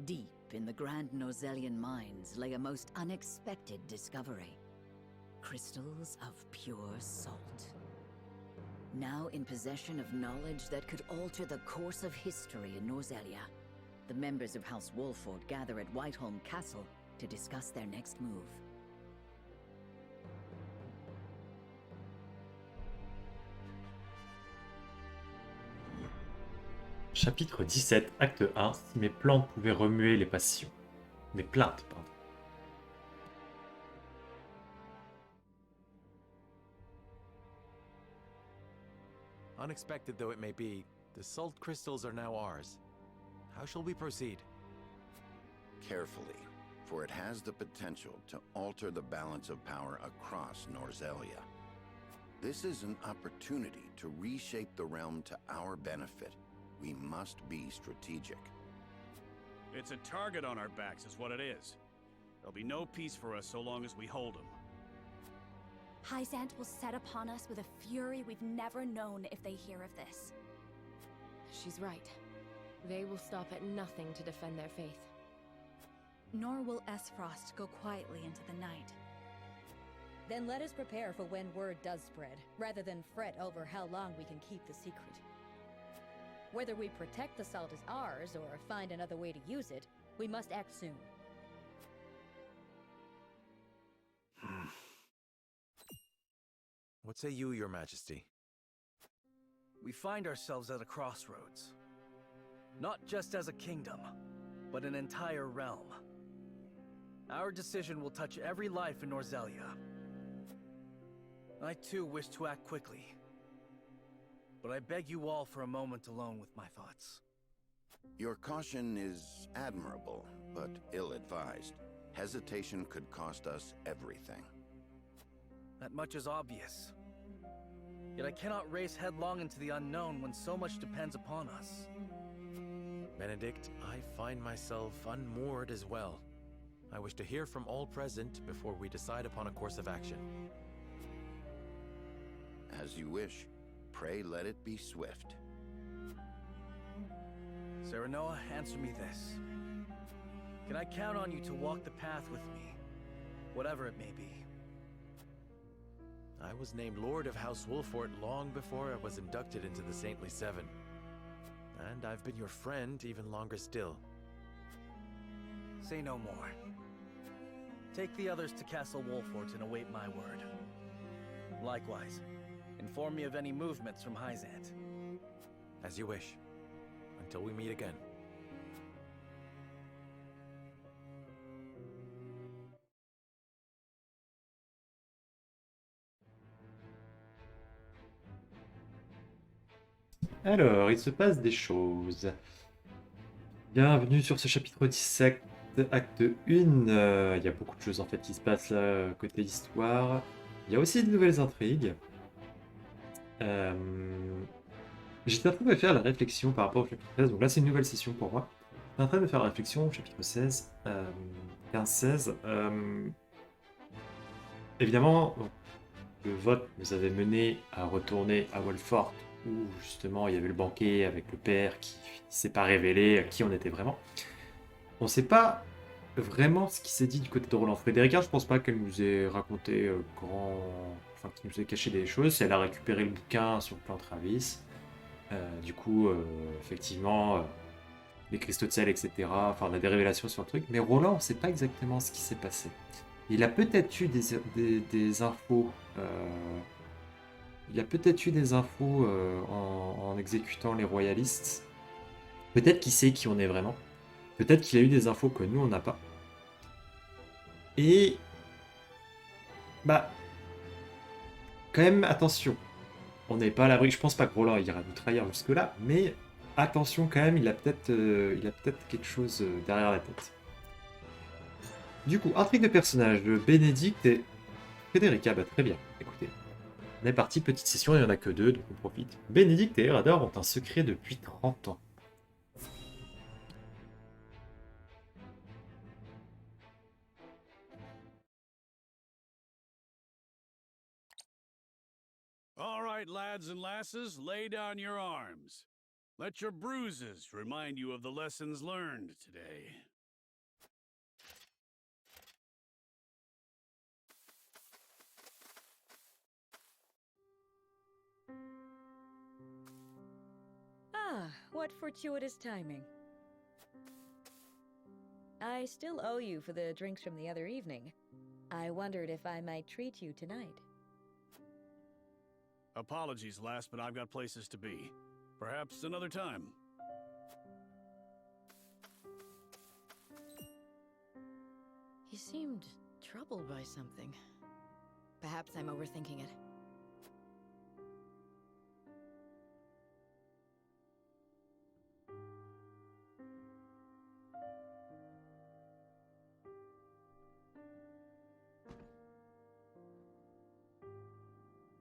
Deep in the grand Norzelian mines lay a most unexpected discovery. Crystals of pure salt. Now in possession of knowledge that could alter the course of history in Norzélia, the members of House Wolffort gather at Whiteholm Castle to discuss their next move. Chapitre 17, acte 1, si mes plantes pouvaient remuer les passions. Mes plaintes, pardon. Unexpected though it may be, the salt crystals are now ours. How shall we proceed? Carefully, for it has the potential to alter the balance of power across Norzélia. This is an opportunity to reshape the realm to our benefit. We must be strategic. It's a target on our backs is what it is. There'll be no peace for us so long as we hold them. Hyzant will set upon us with a fury we've never known if they hear of this. She's right. They will stop at nothing to defend their faith. Nor will Aesfrost go quietly into the night. Then let us prepare for when word does spread, rather than fret over how long we can keep the secret. Whether we protect the salt as ours, or find another way to use it, we must act soon. What say you, Your Majesty? We find ourselves at a crossroads. Not just as a kingdom, but an entire realm. Our decision will touch every life in Norzélia. I too wish to act quickly. But I beg you all for a moment alone with my thoughts. Your caution is admirable, but ill-advised. Hesitation could cost us everything. That much is obvious. Yet I cannot race headlong into the unknown when so much depends upon us. Benedict, I find myself unmoored as well. I wish to hear from all present before we decide upon a course of action. As you wish. Pray let it be swift. Serenor, answer me this. Can I count on you to walk the path with me, whatever it may be? I was named Lord of House Wolffort long before I was inducted into the Saintly Seven. And I've been your friend even longer still. Say no more. Take the others to Castle Wolffort and await my word. Likewise, inform me of any movements from Hyzant. As you wish. Until we meet again. Alors, il se passe des choses. Bienvenue sur ce chapitre 17, acte 1. Il y a beaucoup de choses en fait qui se passent là, côté histoire. Il y a aussi de nouvelles intrigues. J'étais en train de me faire la réflexion par rapport au chapitre 13, donc là c'est une nouvelle session pour moi. J'étais en train de me faire la réflexion au chapitre 16, 15-16. Évidemment, donc, le vote nous avait mené à retourner à Wolffort, où justement il y avait le banquet avec le père qui finissait par révéler qui on était vraiment. On ne sait pas vraiment ce qui s'est dit du côté de Roland Frédérica. Je pense pas qu'elle nous ait raconté enfin qu'il nous ait caché des choses. Si elle a récupéré le bouquin sur le plan Travis, du coup, effectivement, les cristaux de sel, etc. Enfin, on a des révélations sur le truc. Mais Roland, on ne sait pas exactement ce qui s'est passé. Il a peut-être eu des infos. Il a peut-être eu des infos en exécutant les royalistes. Peut-être qu'il sait qui on est vraiment. Peut-être qu'il a eu des infos que nous, on n'a pas. Et... bah... quand même, attention. On n'est pas à l'abri. Je pense pas que Roland ira nous trahir jusque-là. Mais attention quand même, il a peut-être quelque chose derrière la tête. Du coup, intrigue de personnages. Benedict et Frédérica. Bah, très bien. Écoutez. On est parti, petite session, il n'y en a que 2, donc on profite. Benedict et Erador ont un secret depuis 30 ans. All right, lads and lasses, lay down your arms. Let your bruises remind you of the lessons learned today. Ah, what fortuitous timing. I still owe you for the drinks from the other evening. I wondered if I might treat you tonight. Apologies, lass, but I've got places to be. Perhaps another time. He seemed troubled by something. Perhaps I'm overthinking it.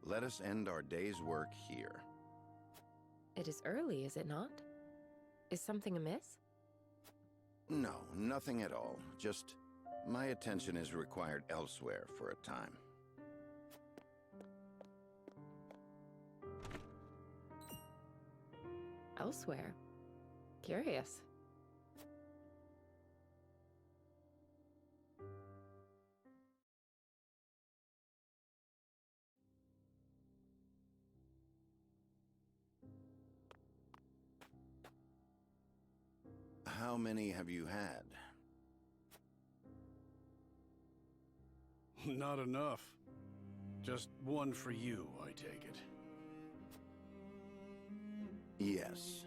Let us end our day's work here. It is early, is it not? Is something amiss? No, nothing at all. Just my attention is required elsewhere for a time. Elsewhere? Curious. How many have you had? Not enough. Just one for you, I take it. Yes.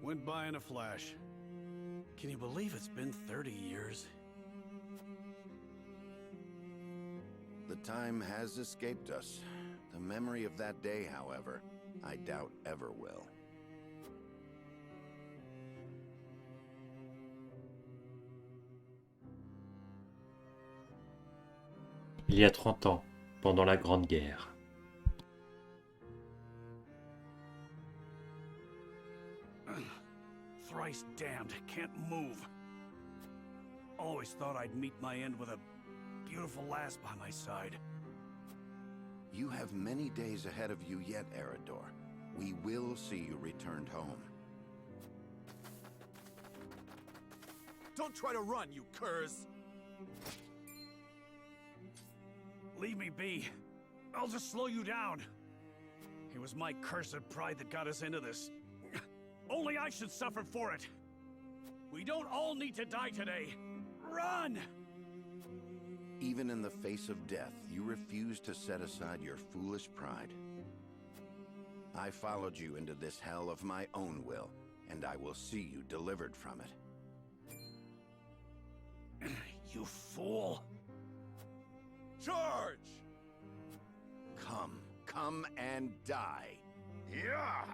Went by in a flash. Can you believe it's been 30 years? The time has escaped us. The memory of that day, however, I doubt ever will. Il y a 30 ans, pendant la Grande Guerre. Thrice damned, can't move. Always thought I'd meet my end with a beautiful lass by my side. You have many days ahead of you yet, Eredor. We will see you returned home. Don't try to run, you curs! Leave me be. I'll just slow you down. It was my cursed pride that got us into this. Only I should suffer for it. We don't all need to die today. Run! Even in the face of death, you refuse to set aside your foolish pride. I followed you into this hell of my own will, and I will see you delivered from it. You fool! Charge! Come and die. Yeah!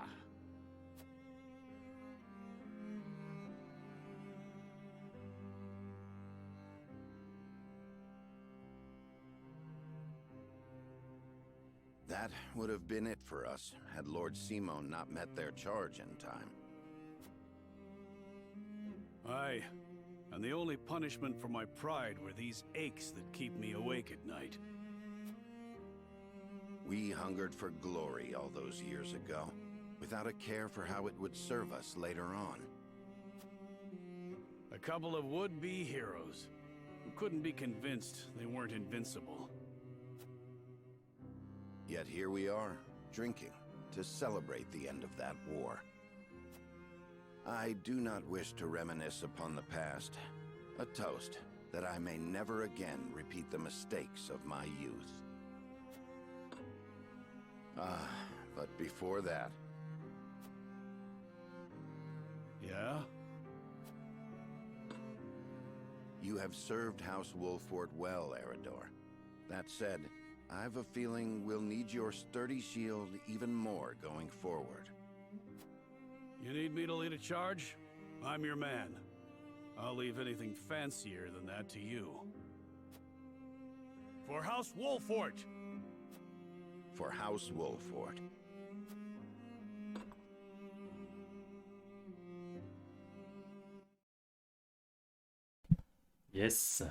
That would have been it for us, had Lord Simon not met their charge in time. Aye, and the only punishment for my pride were these aches that keep me awake at night. We hungered for glory all those years ago, without a care for how it would serve us later on. A couple of would-be heroes, who couldn't be convinced they weren't invincible. Yet here we are, drinking, to celebrate the end of that war. I do not wish to reminisce upon the past. A toast that I may never again repeat the mistakes of my youth. But before that... Yeah? You have served House Wolffort well, Eredor. That said, I've a feeling we'll need your sturdy shield even more going forward. You need me to lead a charge? I'm your man. I'll leave anything fancier than that to you. For House Wolffort! For House Wolffort. Yes.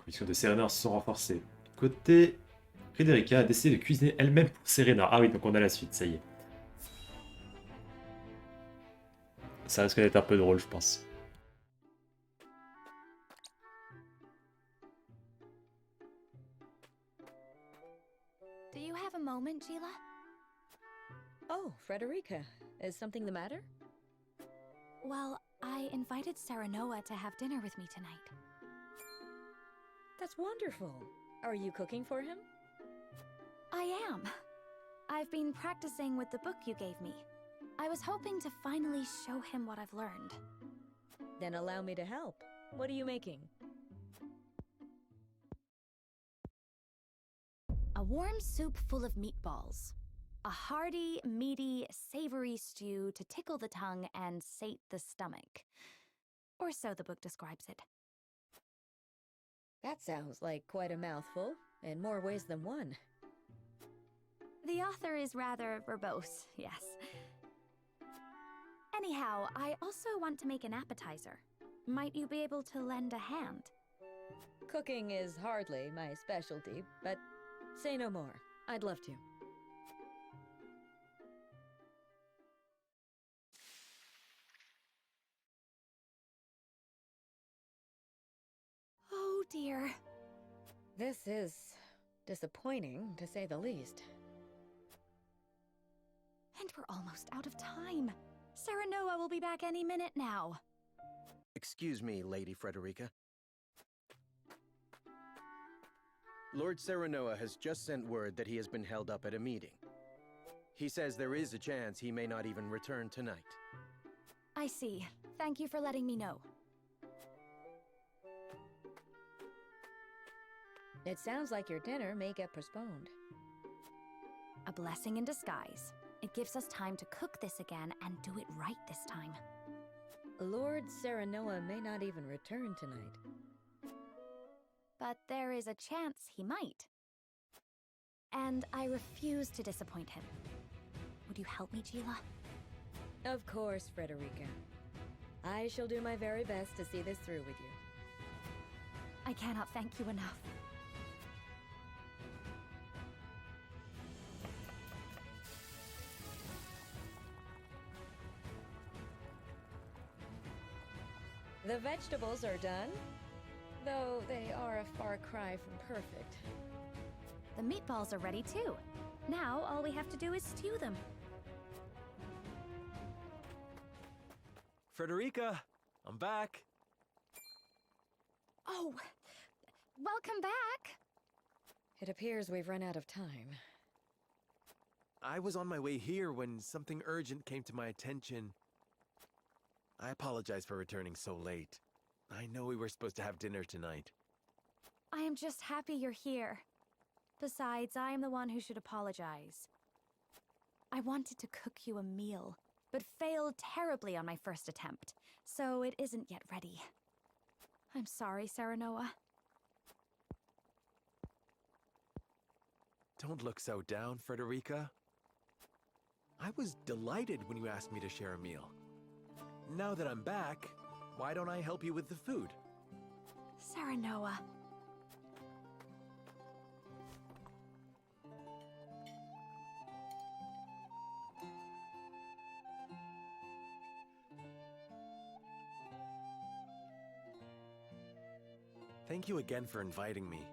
Les conditions de Serenor sont renforcées. Côté Frédérica a décidé de cuisiner elle-même pour Serenor. Ah oui, donc on a la suite, ça y est. Ça risque d'être un peu drôle, je pense. Do you have a moment, Gila? Oh, Frédérica. Is something the matter? Well, I invited Serenor to have dinner with me tonight. That's wonderful. Are you cooking for him? I am. I've been practicing with the book you gave me. I was hoping to finally show him what I've learned. Then allow me to help. What are you making? A warm soup full of meatballs. A hearty, meaty, savory stew to tickle the tongue and sate the stomach. Or so the book describes it. That sounds like quite a mouthful, in more ways than one. The author is rather verbose, yes. Anyhow, I also want to make an appetizer. Might you be able to lend a hand? Cooking is hardly my specialty, but say no more. I'd love to. Oh dear. This is disappointing, to say the least. And we're almost out of time. Serenor will be back any minute now. Excuse me, Lady Frédérica. Lord Serenor has just sent word that he has been held up at a meeting. He says there is a chance he may not even return tonight. I see. Thank you for letting me know. It sounds like your dinner may get postponed. A blessing in disguise. It gives us time to cook this again and do it right this time. Lord Serenor may not even return tonight. But there is a chance he might. And I refuse to disappoint him. Would you help me, Gila? Of course, Frédérica. I shall do my very best to see this through with you. I cannot thank you enough. The vegetables are done, though they are a far cry from perfect. The meatballs are ready too. Now all we have to do is stew them. Frédérica, I'm back. Oh, welcome back. It appears we've run out of time. I was on my way here when something urgent came to my attention. I apologize for returning so late. I know we were supposed to have dinner tonight. I am just happy you're here. Besides, I am the one who should apologize. I wanted to cook you a meal, but failed terribly on my first attempt, so it isn't yet ready. I'm sorry, Serenor. Don't look so down, Frédérica. I was delighted when you asked me to share a meal. Now that I'm back, why don't I help you with the food? Serenor. Thank you again for inviting me.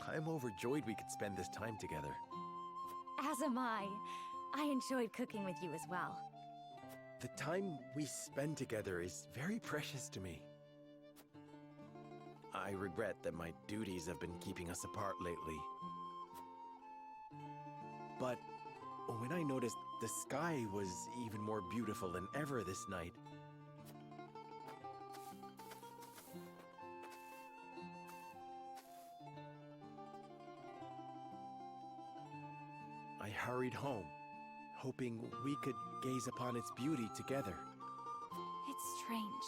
I'm overjoyed we could spend this time together. As am I. I enjoyed cooking with you as well. The time we spend together is very precious to me. I regret that my duties have been keeping us apart lately. But when I noticed the sky was even more beautiful than ever this night, I hurried home, hoping we could gaze upon its beauty together. It's strange.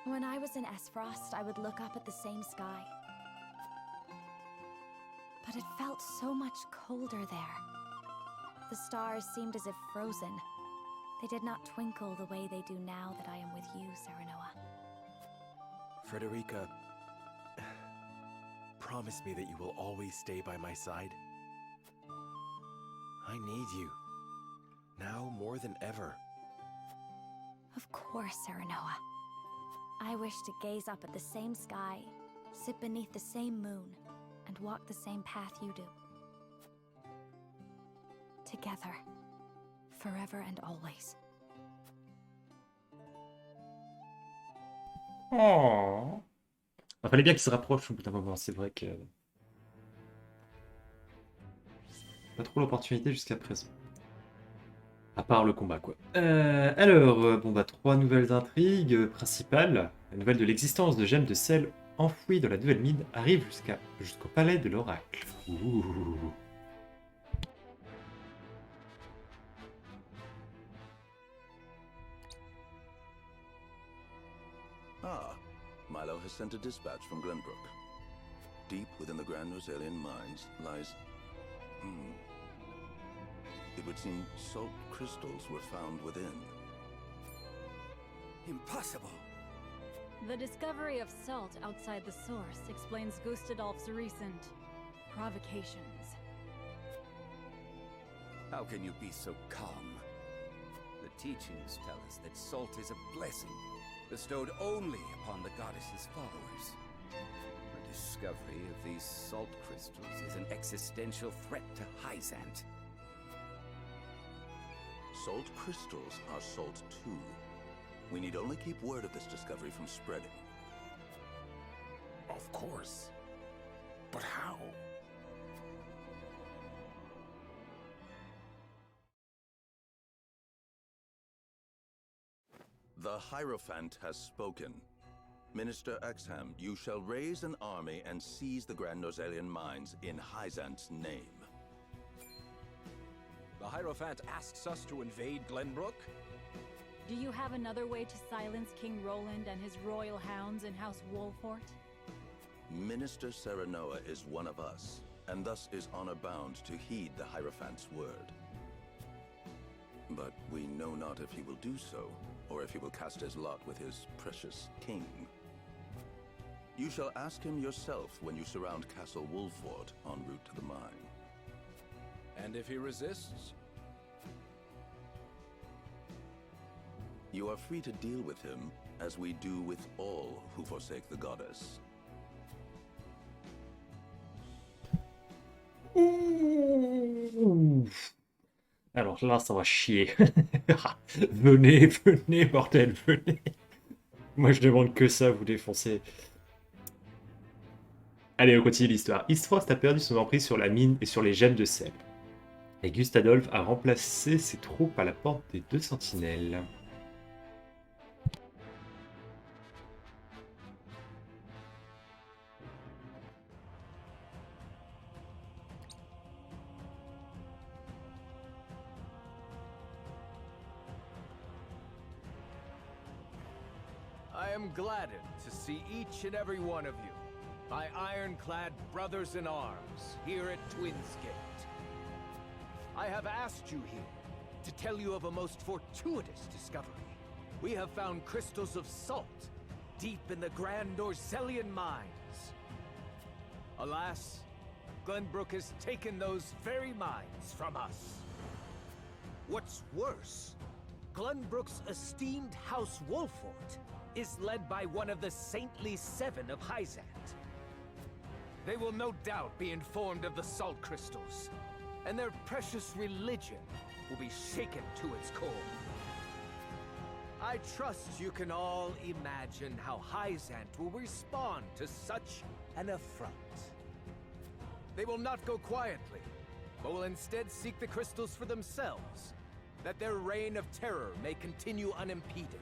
When I was in Aesfrost, I would look up at the same sky. But it felt so much colder there. The stars seemed as if frozen. They did not twinkle the way they do now that I am with you, Serenor. Frédérica, promise me that you will always stay by my side. I need you. Now more than ever. Of course, Serenoa. I wish to gaze up at the same sky, sit beneath the same moon, and walk the same path you do. Together. Forever and always. Oh. Il fallait bien qu'il se rapproche au bout d'un moment, c'est vrai que... Pas trop l'opportunité jusqu'à présent. À part le combat, quoi. Bon bah, 3 nouvelles intrigues principales. La nouvelle de l'existence de gemmes de sel enfouies dans la nouvelle mine arrive jusqu'au palais de l'oracle. Ouh. Ah, Milo has sent a dispatch from Glenbrook. Deep within the Grand Norzelian mines lies... It would seem salt crystals were found within. Impossible! The discovery of salt outside the source explains Gustadolf's recent provocations. How can you be so calm? The teachings tell us that salt is a blessing, bestowed only upon the goddess's followers. The discovery of these salt crystals is an existential threat to Hyzant. Salt crystals are salt too. We need only keep word of this discovery from spreading. Of course. But how? The Hierophant has spoken. Minister Exham, you shall raise an army and seize the Grand Norzelian mines in Hyzant's name. The Hierophant asks us to invade Glenbrook? Do you have another way to silence King Roland and his royal hounds in House Wolffort? Minister Serenoa is one of us, and thus is honor-bound to heed the Hierophant's word. But we know not if he will do so, or if he will cast his lot with his precious king. You shall ask him yourself when you surround Castle Wolffort en route to the mine. And if he resists? You are free to deal with him, as we do with all who forsake the goddess. Alors là, ça va chier. Venez, venez, bordel, venez. Moi, je demande que ça, vous défoncez. Allez, on continue l'histoire. Aesfrost a perdu son emprise sur la mine et sur les gemmes de sel. Et Gustadolf a remplacé ses troupes à la porte des 2 Sentinelles. I am gladdened to see each and every one of you, my ironclad brothers in arms, here at Twins Gate. I have asked you here to tell you of a most fortuitous discovery. We have found crystals of salt deep in the Grand Norzelian mines. Alas, Glenbrook has taken those very mines from us. What's worse, Glenbrook's esteemed House Wolffort is led by one of the saintly 7 of Hyzant. They will no doubt be informed of the salt crystals, and their precious religion will be shaken to its core. I trust you can all imagine how Hyzant will respond to such an affront. They will not go quietly, but will instead seek the crystals for themselves, that their reign of terror may continue unimpeded.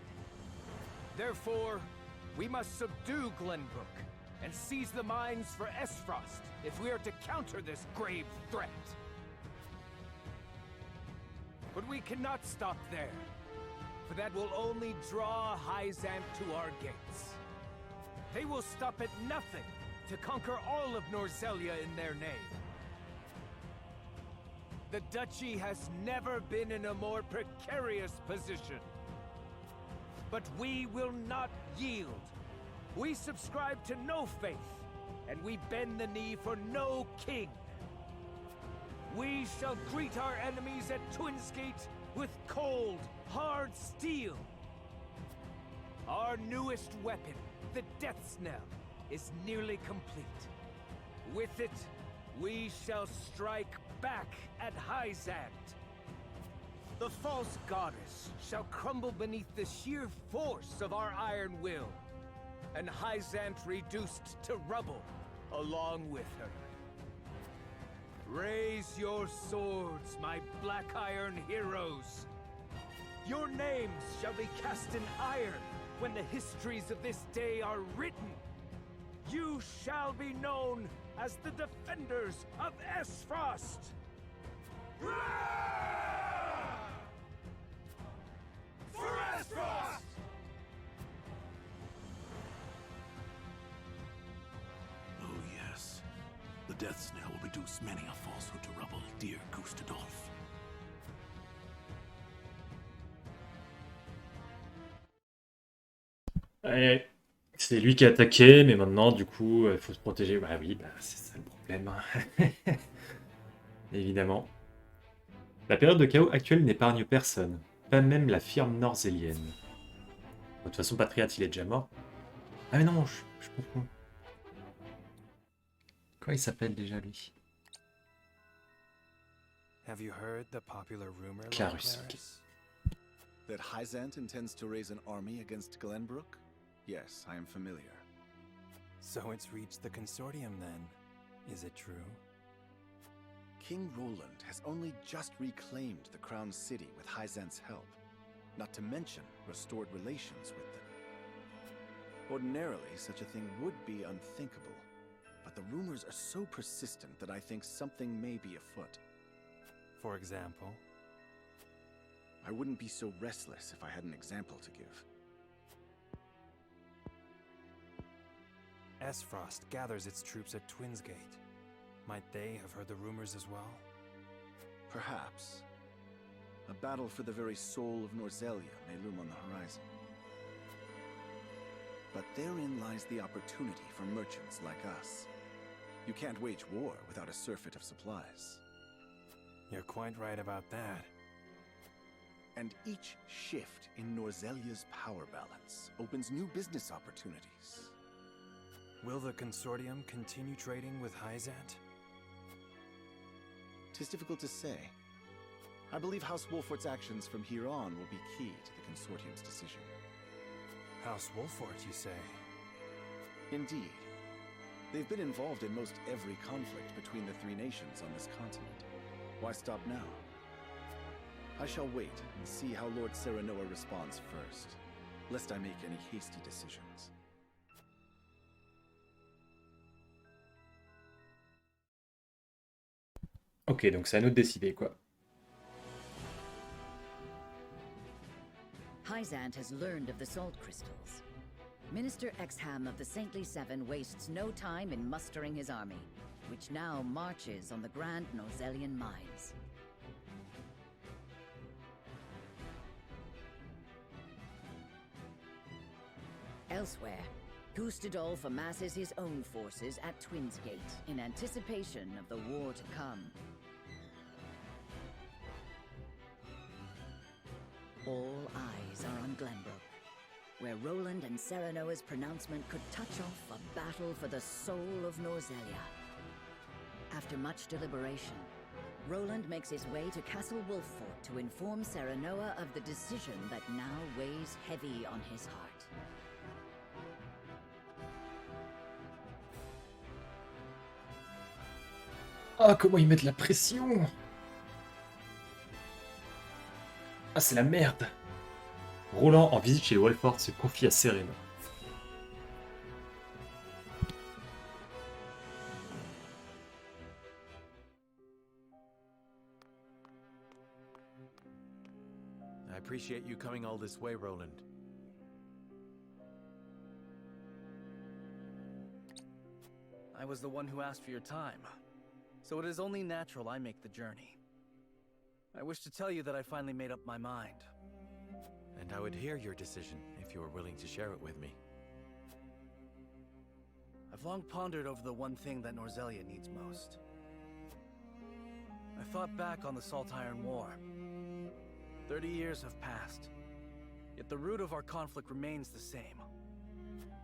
Therefore, we must subdue Glenbrook and seize the mines for Aesfrost if we are to counter this grave threat. But we cannot stop there, for that will only draw Hyzant to our gates. They will stop at nothing to conquer all of Norzélia in their name. The Duchy has never been in a more precarious position. But we will not yield. We subscribe to no faith, and we bend the knee for no king. we shall greet our enemies at Twinsgate with cold, hard steel. Our newest weapon, the Death Knell, is nearly complete. With it, we shall strike back at Hyzant. The false goddess shall crumble beneath the sheer force of our iron will, and Hyzant reduced to rubble along with her. Raise your swords, my black iron heroes. Your names shall be cast in iron when the histories of this day are written. You shall be known as the defenders of Aesfrost. For Aesfrost! Oh yes. The Death Knell will reduce many a falsehood to rubble, dear Gustadolf. Ouais, c'est lui qui a attaqué, mais maintenant, du coup, il faut se protéger. Bah oui, bah, c'est ça le problème. Hein. Évidemment. La période de chaos actuelle n'épargne personne, pas même la firme norzélienne. De toute façon, Patriate, il est déjà mort. Ah mais non, je confonds. Comment il s'appelle déjà, lui? Have you heard the popular rumor, Clarus, ok. That Hyzant intends to raise an army against Glenbrook? Yes, I am familiar. So it's reached the consortium then. Is it true? King Roland has only just reclaimed the Crown City with Hyzant's help, not to mention restored relations with them. Ordinarily, such a thing would be unthinkable, but the rumors are so persistent that I think something may be afoot. For example? I wouldn't be so restless if I had an example to give. Aesfrost gathers its troops at Twinsgate. Might they have heard the rumors as well? Perhaps. A battle for the very soul of Norzélia may loom on the horizon. But therein lies the opportunity for merchants like us. You can't wage war without a surfeit of supplies. You're quite right about that. And each shift in Norzelia's power balance opens new business opportunities. Will the consortium continue trading with Hyzant? 'Tis difficult to say. I believe House Wolffort's actions from here on will be key to the consortium's decision. House Wolffort, you say? Indeed. They've been involved in most every conflict between the three nations on this continent. Why stop now? I shall wait and see how Lord Serenor responds first, lest I make any hasty decisions. Ok, donc c'est à nous de décider, quoi. Hyzant has learned of the salt crystals. Minister Exham of the Saintly Seven wastes no time in mustering his army, which now marches on the grand Norzelian mines. Elsewhere, Gustadolf amasses his own forces at Twinsgate in anticipation of the war to come. All eyes are on Glenbrook, where Roland and Serenoa's pronouncement could touch off a battle for the soul of Norzélia. After much deliberation, Roland makes his way to Castle Wolffort to inform Serenoa of the decision that now weighs heavy on his heart. Ah, comment ils mettent la pression! Ah, c'est la merde! Roland, en visite chez les Wolffort, se confie à Serenor. I appreciate you coming all this way, Roland. I was the one who asked for your time, so it is only natural I make the journey. I wish to tell you that I finally made up my mind. And I would hear your decision if you were willing to share it with me. I've long pondered over the one thing that Norzélia needs most. A I thought back on the Salt Iron War. 30 years have passed, yet the root of our conflict remains the same.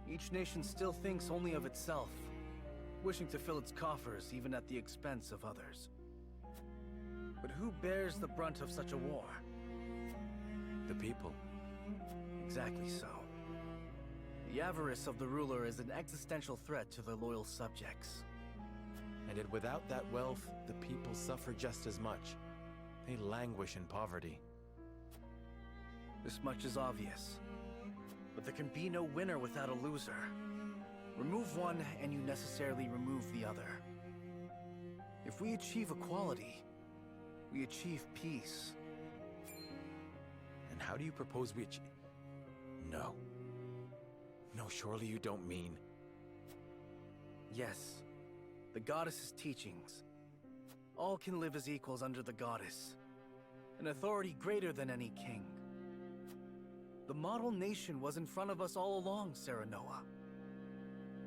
Each nation still thinks only of itself, wishing to fill its coffers even at the expense of others. But who bears the brunt of such a war? The people. Exactly so. The avarice of the ruler is an existential threat to their loyal subjects. And yet without that wealth, the people suffer just as much. They languish in poverty. This much is obvious. But there can be no winner without a loser. Remove one, and you necessarily remove the other. If we achieve equality, we achieve peace. And how do you propose we achieve? No. No, surely you don't mean... Yes. The goddess's teachings. All can live as equals under the goddess. An authority greater than any king. The model nation was in front of us all along, Serenor.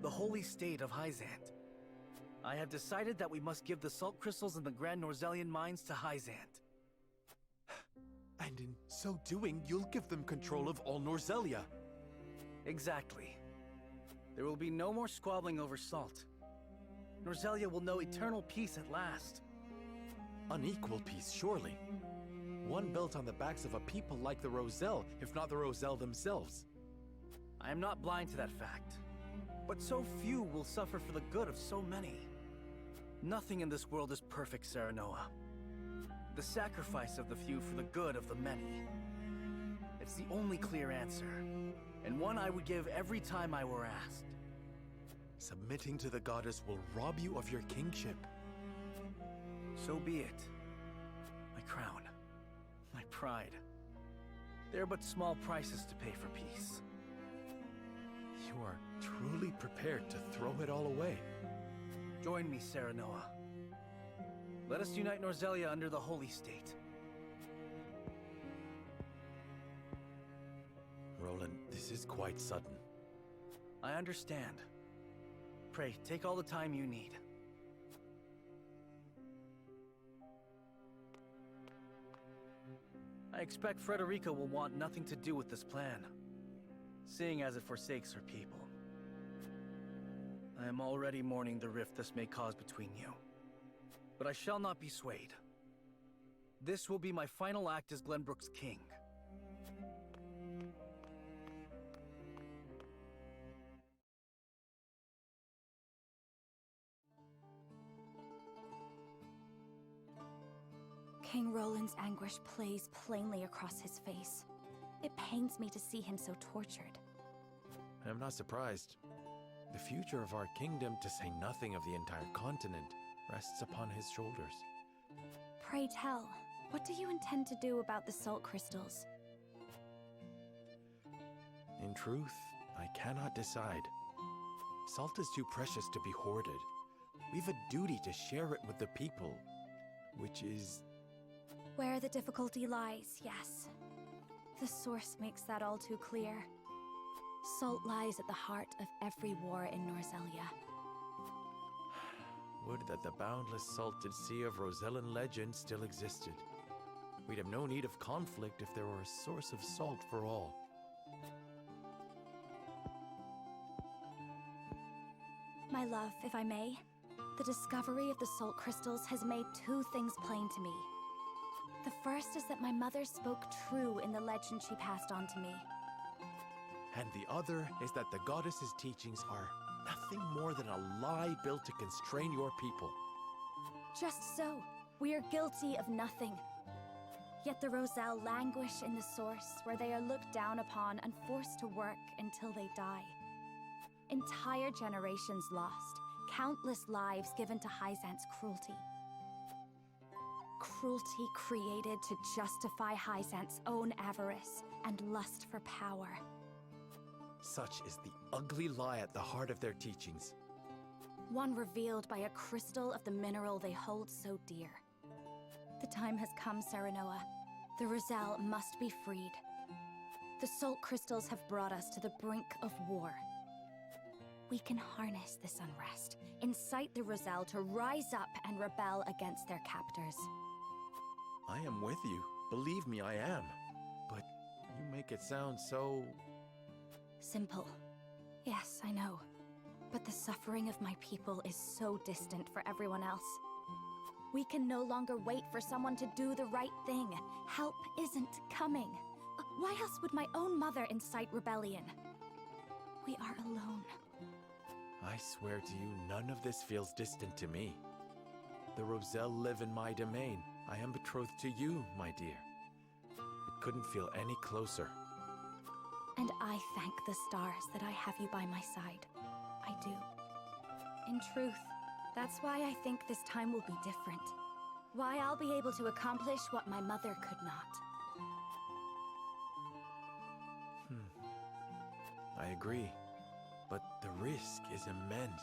The holy state of Hyzant. I have decided that we must give the salt crystals in the Grand Norzelian mines to Hyzant. And in so doing, you'll give them control of all Norzélia. Exactly. There will be no more squabbling over salt. Norzélia will know eternal peace at last. Unequal peace, surely. One built on the backs of a people like the Roselle, if not the Roselle themselves. I am not blind to that fact. But so few will suffer for the good of so many. Nothing in this world is perfect, Serenor. The sacrifice of the few for the good of the many. It's the only clear answer, and one I would give every time I were asked. Submitting to the goddess will rob you of your kingship. So be it. My crown. My pride. They're but small prices to pay for peace. You are truly prepared to throw it all away. Join me, Serenor. Let us unite Norzélia under the Holy State. Roland, this is quite sudden. I understand. Pray, take all the time you need. I expect Frédérica will want nothing to do with this plan, seeing as it forsakes her people. I am already mourning the rift this may cause between you. But I shall not be swayed. This will be my final act as Glenbrook's king. King Roland's anguish plays plainly across his face. It pains me to see him so tortured. I'm not surprised. The future of our kingdom, to say nothing of the entire continent, rests upon his shoulders. Pray tell, what do you intend to do about the salt crystals? In truth, I cannot decide. Salt is too precious to be hoarded. We've a duty to share it with the people, which is... Where the difficulty lies, yes. The source makes that all too clear. Salt lies at the heart of every war in Norzélia. Would that the boundless salted sea of Rosellan legend still existed. We'd have no need of conflict if there were a source of salt for all. My love, if I may, the discovery of the salt crystals has made two things plain to me. The first is that my mother spoke true in the legend she passed on to me. And the other is that the goddess's teachings are nothing more than a lie built to constrain your people. Just so, we are guilty of nothing. Yet the Roselle languish in the source, where they are looked down upon and forced to work until they die. Entire generations lost, countless lives given to Hyzant's cruelty. Cruelty created to justify Hyzant's own avarice and lust for power. Such is the ugly lie at the heart of their teachings. One revealed by a crystal of the mineral they hold so dear. The time has come, Serenor. The Roselle must be freed. The salt crystals have brought us to the brink of war. We can harness this unrest, incite the Roselle to rise up and rebel against their captors. I am with you. Believe me, I am. But you make it sound so... Simple. Yes, I know. But the suffering of my people is so distant for everyone else. We can no longer wait for someone to do the right thing. Help isn't coming. Why else would my own mother incite rebellion? We are alone. I swear to you, none of this feels distant to me. The Roselle live in my domain. I am betrothed to you, my dear. It couldn't feel any closer. And I thank the stars that I have you by my side. I do. In truth, that's why I think this time will be different. Why I'll be able to accomplish what my mother could not. I agree. But the risk is immense.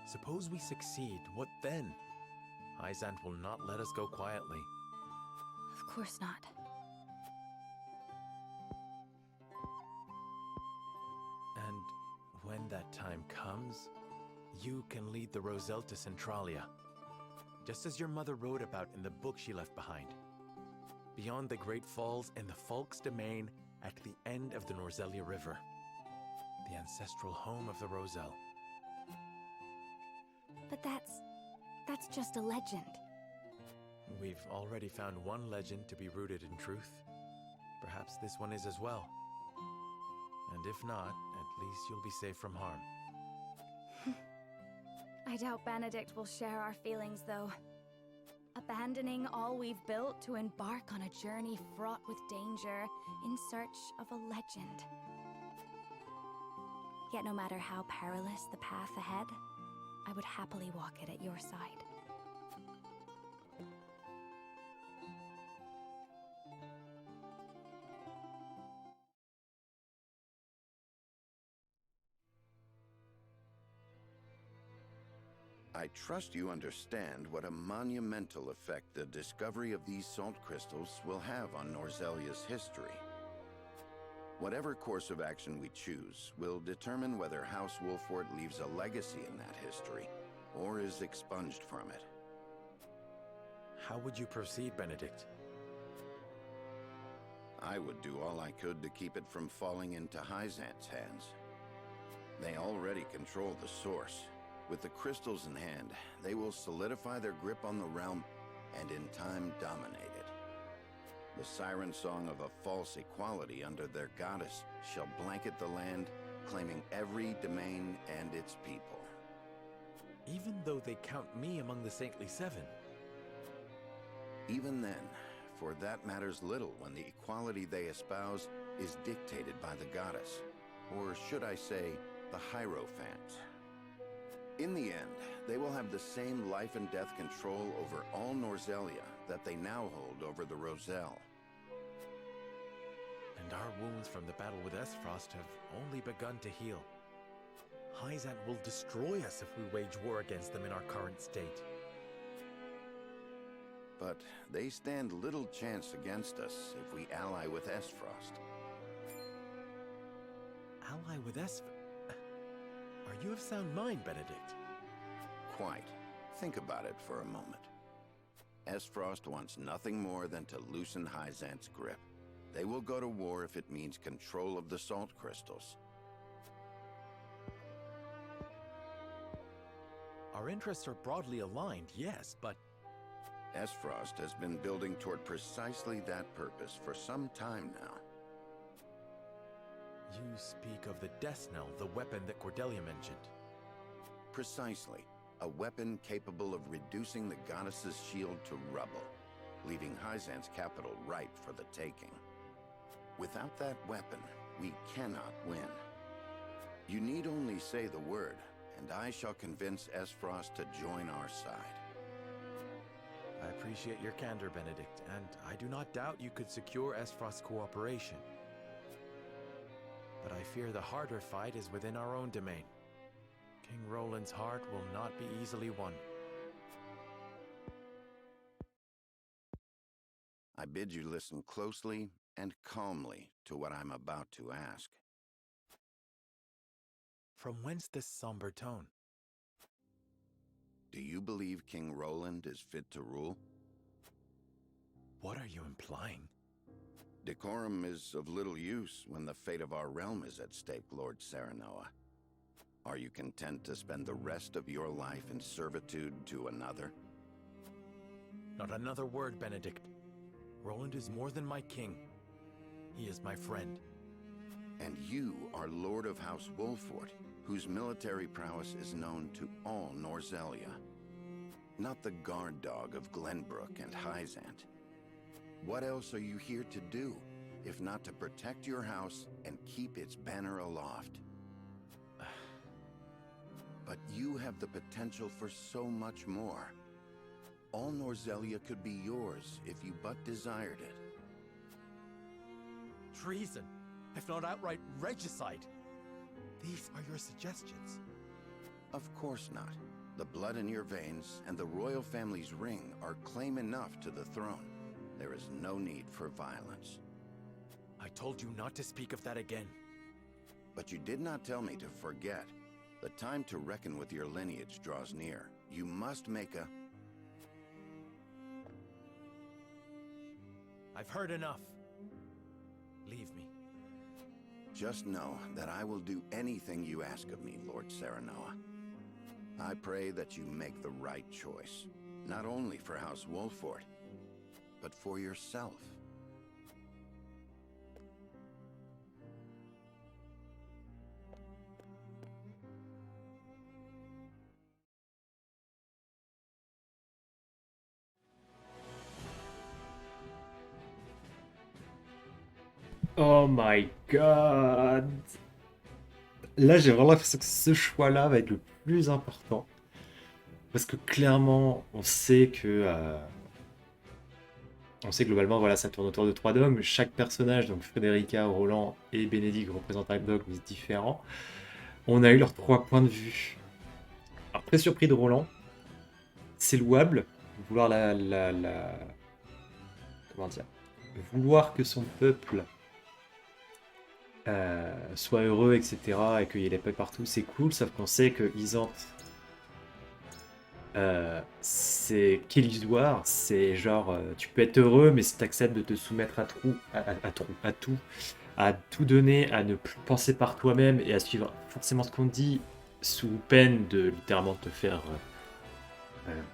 Suppose we succeed, what then? Hyzant will not let us go quietly. Of course not. And when that time comes, you can lead the Roselle to Centralia, just as your mother wrote about in the book she left behind. Beyond the Great Falls and the Falk's domain at the end of the Norzélia River. The ancestral home of the Roselle. But that's just a legend. We've already found one legend to be rooted in truth. Perhaps this one is as well. And if not, at least you'll be safe from harm. I doubt Benedict will share our feelings, though. Abandoning all we've built to embark on a journey fraught with danger in search of a legend. Yet no matter how perilous the path ahead, I would happily walk it at your side. I trust you understand what a monumental effect the discovery of these salt crystals will have on Norzelia's history. Whatever course of action we choose will determine whether House Wolffort leaves a legacy in that history, or is expunged from it. How would you proceed, Benedict? I would do all I could to keep it from falling into Hyzant's hands. They already control the source. With the crystals in hand, they will solidify their grip on the realm and in time dominate it. The siren song of a false equality under their goddess shall blanket the land, claiming every domain and its people. Even though they count me among the Saintly Seven? Even then, for that matters little when the equality they espouse is dictated by the goddess, or should I say, the Hierophant. In the end, they will have the same life and death control over all Norzélia that they now hold over the Roselle. And our wounds from the battle with Aesfrost have only begun to heal. Hyzant will destroy us if we wage war against them in our current state. But they stand little chance against us if we ally with Aesfrost. Ally with Aesfrost? Are you of sound mind, Benedict? Quite. Think about it for a moment. Aesfrost wants nothing more than to loosen Hyzant's grip. They will go to war if it means control of the salt crystals. Our interests are broadly aligned, yes, but... Aesfrost has been building toward precisely that purpose for some time now. You speak of the Death Knell, the weapon that Cordelia mentioned. Precisely. A weapon capable of reducing the goddess's shield to rubble, leaving Hyzant's capital ripe for the taking. Without that weapon, we cannot win. You need only say the word, and I shall convince Aesfrost to join our side. I appreciate your candor, Benedict, and I do not doubt you could secure Aesfrost's cooperation. But I fear the harder fight is within our own domain. King Roland's heart will not be easily won. I bid you listen closely and calmly to what I'm about to ask. From whence this somber tone? you believe King Roland is fit to rule? What are you implying? Decorum is of little use when the fate of our realm is at stake, Lord Serenor. Are you content to spend the rest of your life in servitude to another? Not another word, Benedict. Roland is more than my king. He is my friend. And you are Lord of House Wolffort, whose military prowess is known to all Norzélia. Not the guard dog of Glenbrook and Hyzant. What else are you here to do, if not to protect your house and keep its banner aloft? But you have the potential for so much more. All Norzélia could be yours if you but desired it. Treason, if not outright regicide. These are your suggestions. Of course not. The blood in your veins and the royal family's ring are claim enough to the throne. There is no need for violence. I told you not to speak of that again. But you did not tell me to forget. The time to reckon with your lineage draws near. You must make a... I've heard enough. Leave me. Just know that I will do anything you ask of me, Lord Serenor. I pray that you make the right choice, not only for House Wolffort, but for yourself. Oh my god! Là, j'ai vraiment l'impression que ce choix-là va être le plus important. Parce que clairement, on sait que globalement, voilà, ça tourne autour de 3 dogmes. Chaque personnage, donc Frédérica, Roland et Benedict, représente un dogme différent. On a eu leurs 3 points de vue. Alors, très surpris de Roland. C'est louable de vouloir comment dire? Vouloir que son peuple soit heureux, etc. et qu'il y ait la paix partout, c'est cool, sauf qu'on sait que Isante, c'est qu'illusoire, c'est genre tu peux être heureux, mais si tu acceptes de te soumettre à tout donner, à ne plus penser par toi-même et à suivre forcément ce qu'on te dit, sous peine de littéralement te faire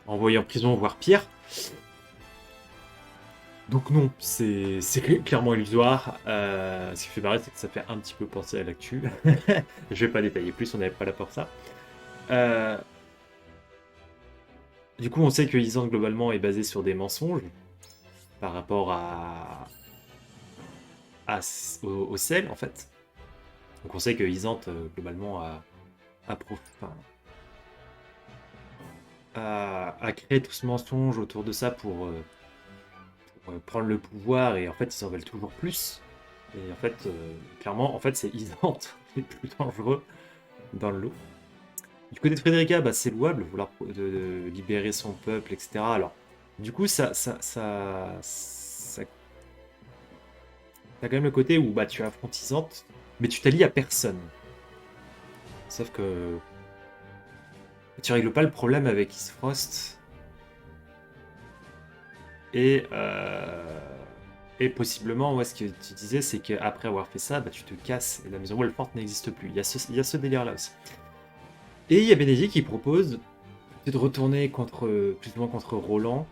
envoyer en prison, voire pire. Donc non, c'est clairement illusoire. Ce qui fait marrer, c'est que ça fait un petit peu penser à l'actu. Je vais pas détailler plus, on n'avait pas là pour ça. Du coup, on sait que Isante, globalement, est basé sur des mensonges par rapport au sel, en fait. Donc on sait que Isante, globalement, a créé tout ce mensonge autour de ça pour prendre le pouvoir, et en fait ils en veulent toujours plus, et en fait clairement en fait c'est Isante les plus dangereux dans le lot. Du côté de Frédérica, bah, c'est louable vouloir de libérer son peuple, etc. Alors du coup ça t'as quand même le côté où bah tu affrontes Isante mais tu t'allies à personne, sauf que tu règles pas le problème avec Aesfrost. Et possiblement, ouais, ce que tu disais, c'est qu'après avoir fait ça, bah, tu te casses et la maison Wolffort n'existe plus. Il y a ce délire-là aussi. Et il y a Benedict qui propose de retourner plus ou moins contre Roland,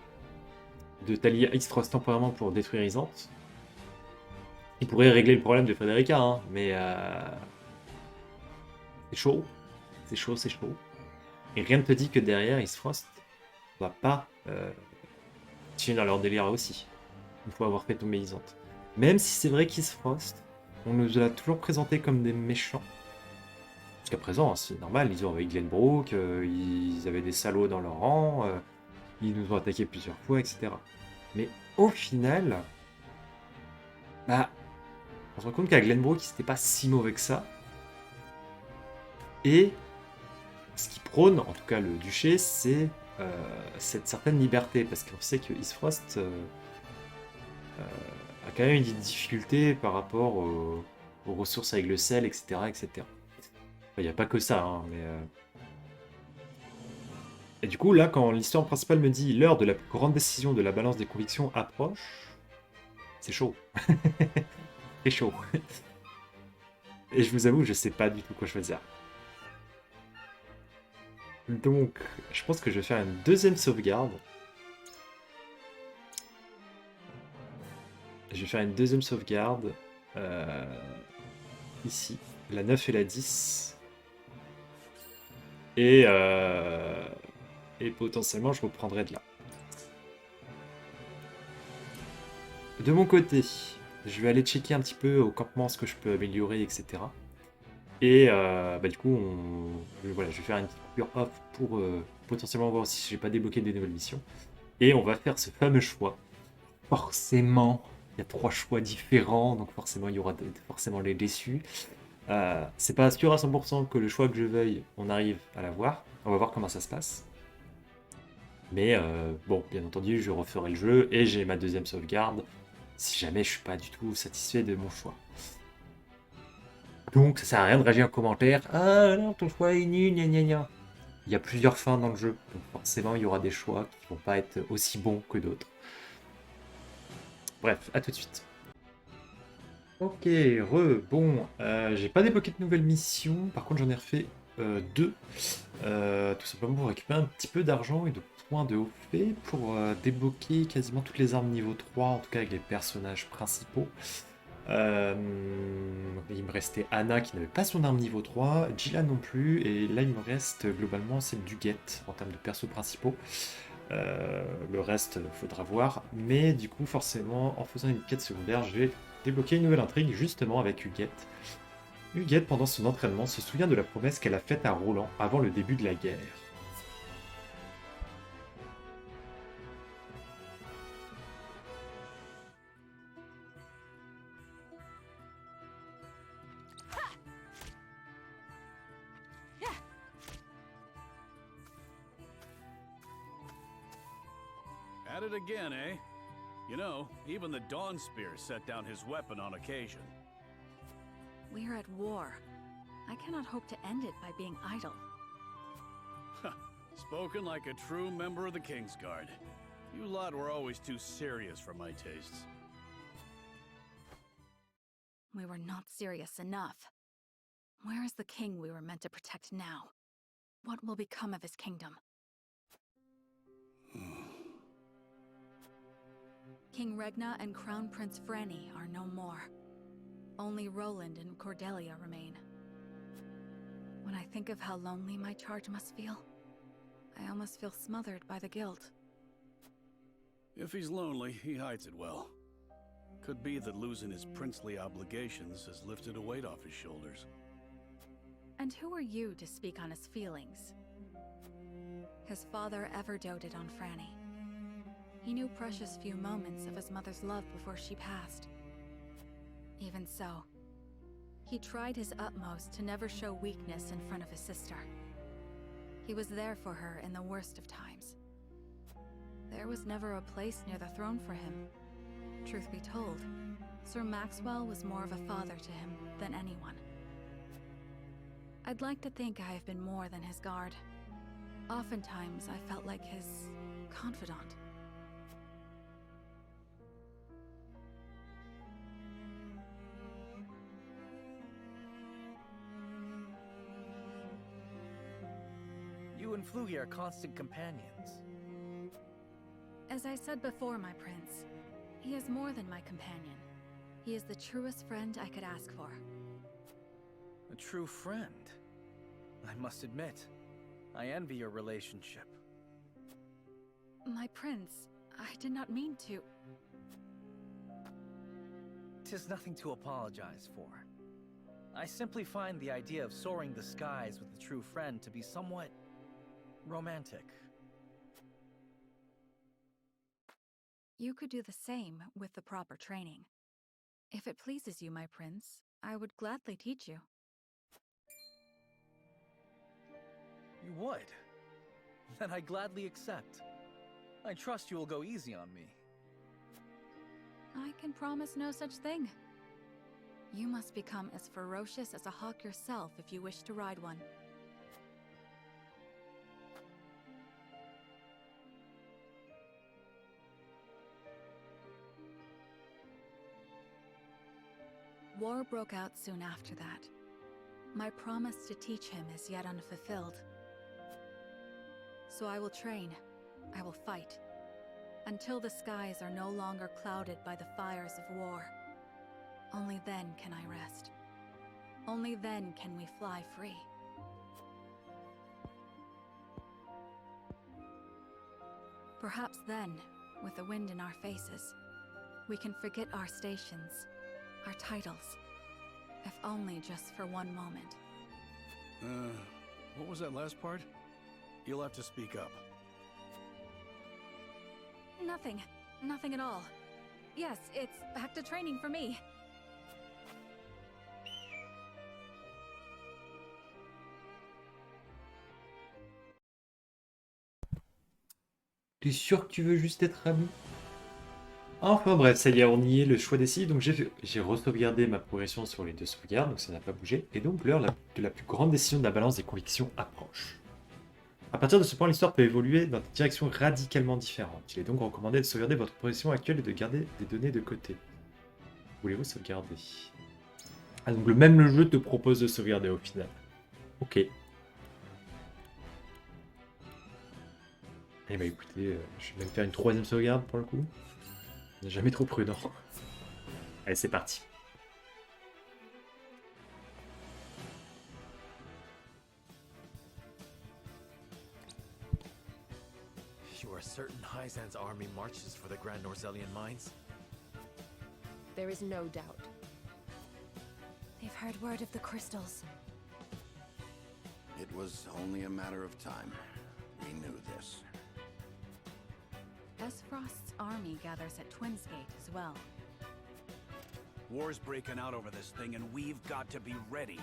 de t'allier à Aesfrost temporairement pour détruire Isante. Il pourrait régler le problème de Frédérica, hein, mais c'est chaud. C'est chaud. Et rien ne te dit que derrière, Aesfrost va pas dans leur délire aussi, une fois avoir fait tomber Isante. Même si c'est vrai qu'Aesfrost, on nous l'a toujours présenté comme des méchants. Jusqu'à présent, hein, c'est normal, ils ont avec Glenbrook, ils avaient des salauds dans leur rang, ils nous ont attaqué plusieurs fois, etc. Mais au final, bah, on se rend compte qu'à Glenbrook, c'était pas si mauvais que ça. Et ce qui prône, en tout cas le duché, c'est cette certaine liberté, parce qu'on sait que Aesfrost a quand même une difficulté par rapport aux ressources avec le sel, etc. etc. Il n'y a pas que ça, hein, mais Et du coup, là, quand l'histoire principale me dit l'heure de la plus grande décision de la balance des convictions approche, c'est chaud. C'est chaud. Et je vous avoue, je sais pas du tout quoi choisir. Donc, je pense que je vais faire une deuxième sauvegarde. Je vais faire une deuxième sauvegarde. Ici. La 9 et la 10. Et potentiellement, je reprendrai de là. De mon côté, je vais aller checker un petit peu au campement ce que je peux améliorer, etc. Et du coup, voilà, je vais faire une petite coupure off pour potentiellement voir si j'ai pas débloqué des nouvelles missions. Et on va faire ce fameux choix. Forcément, il y a 3 choix différents, donc forcément, il y aura forcément les déçus. C'est pas sûr à 100% que le choix que je veuille, on arrive à l'avoir. On va voir comment ça se passe. Mais bon, bien entendu, je referai le jeu et j'ai ma deuxième sauvegarde si jamais je suis pas du tout satisfait de mon choix. Donc, ça sert à rien de réagir en commentaire. Ah non, ton choix est nul, gna gna gna. Il y a plusieurs fins dans le jeu, donc forcément, il y aura des choix qui vont pas être aussi bons que d'autres. Bref, à tout de suite. Ok, bon, j'ai pas débloqué de nouvelles missions, par contre j'en ai refait 2, tout simplement pour récupérer un petit peu d'argent et de points de haut fait pour débloquer quasiment toutes les armes niveau 3, en tout cas avec les personnages principaux. Il me restait Anna qui n'avait pas son arme niveau 3, Gila non plus, et là il me reste globalement celle d'Hughuette en termes de persos principaux. Le reste, faudra voir, mais du coup forcément en faisant une quête secondaire, je vais débloquer une nouvelle intrigue justement avec Hughuette. Hughuette, pendant son entraînement, se souvient de la promesse qu'elle a faite à Roland avant le début de la guerre. At it again, eh? You know, even the Dawn Spear set down his weapon on occasion. We're at war. I cannot hope to end it by being idle. Spoken like a true member of the Kingsguard. You lot were always too serious for my tastes. We were not serious enough. Where is the king we were meant to protect now? What will become of his kingdom? King Regna and Crown Prince Franny are no more. Only Roland and Cordelia remain. When I think of how lonely my charge must feel, I almost feel smothered by the guilt. If he's lonely, he hides it well. Could be that losing his princely obligations has lifted a weight off his shoulders. And who are you to speak on his feelings? His father ever doted on Franny. He knew precious few moments of his mother's love before she passed. Even so, he tried his utmost to never show weakness in front of his sister. He was there for her in the worst of times. There was never a place near the throne for him. Truth be told, Sir Maxwell was more of a father to him than anyone. I'd like to think I have been more than his guard. Oftentimes, I felt like his confidant. You and Flugy are constant companions. As I said before, my prince, he is more than my companion. He is the truest friend I could ask for. A true friend? I must admit, I envy your relationship. My prince, I did not mean to... 'Tis nothing to apologize for. I simply find the idea of soaring the skies with a true friend to be somewhat romantic. You could do the same with the proper training. If it pleases you, my prince, I would gladly teach you. You would? Then I gladly accept. I trust you will go easy on me. I can promise no such thing. You must become as ferocious as a hawk yourself if you wish to ride one. War broke out soon after that. My promise to teach him is yet unfulfilled. So I will train, I will fight, until the skies are no longer clouded by the fires of war. Only then can I rest. Only then can we fly free. Perhaps then, with the wind in our faces, we can forget our stations, our titles, if only just for one moment. What was that last part? You'll have to speak up. Nothing. Nothing at all. Yes, it's back to training for me. T'es sûr que tu veux juste être ami? Enfin bref, ça y est, on y est, le choix décide. Donc j'ai re-sauvegardé ma progression sur les 2 sauvegardes, donc ça n'a pas bougé. Et donc l'heure de la plus grande décision de la balance des convictions approche. À partir de ce point, l'histoire peut évoluer dans des directions radicalement différentes. Il est donc recommandé de sauvegarder votre position actuelle et de garder des données de côté. Voulez-vous sauvegarder? Ah, donc le jeu te propose de sauvegarder au final. Ok. Eh bah écoutez, je vais même faire une 3e sauvegarde pour le coup. On n'est jamais trop prudent. Allez, c'est parti. You are certain Hyzan's army marches for the Grand Norzelian mines? There is no doubt. They've heard word of the crystals. It was only a matter of time. We knew this. Aesfrost's army gathers at Twinsgate as well. War's breaking out over this thing, and we've got to be ready.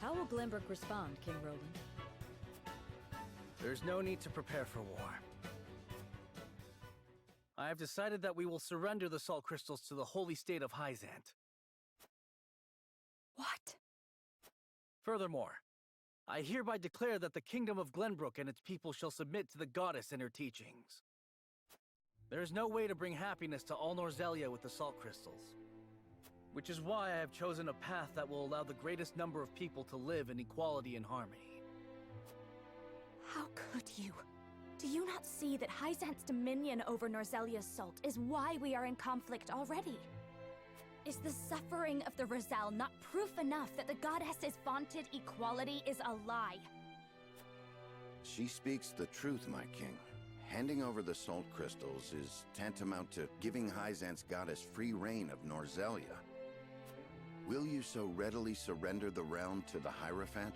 How will Glenbrook respond, King Roland? There's no need to prepare for war. I have decided that we will surrender the salt crystals to the holy state of Hyzant. What? Furthermore, I hereby declare that the kingdom of Glenbrook and its people shall submit to the goddess and her teachings. There is no way to bring happiness to all Norzélia with the salt crystals, which is why I have chosen a path that will allow the greatest number of people to live in equality and harmony. How could you? Do you not see that Hyzant's dominion over Norzelia's salt is why we are in conflict already? Is the suffering of the Rosal not proof enough that the goddess's vaunted equality is a lie? She speaks the truth, my king. Handing over the salt crystals is tantamount to giving Hyzant's goddess free reign of Norzélia. Will you so readily surrender the realm to the Hierophant?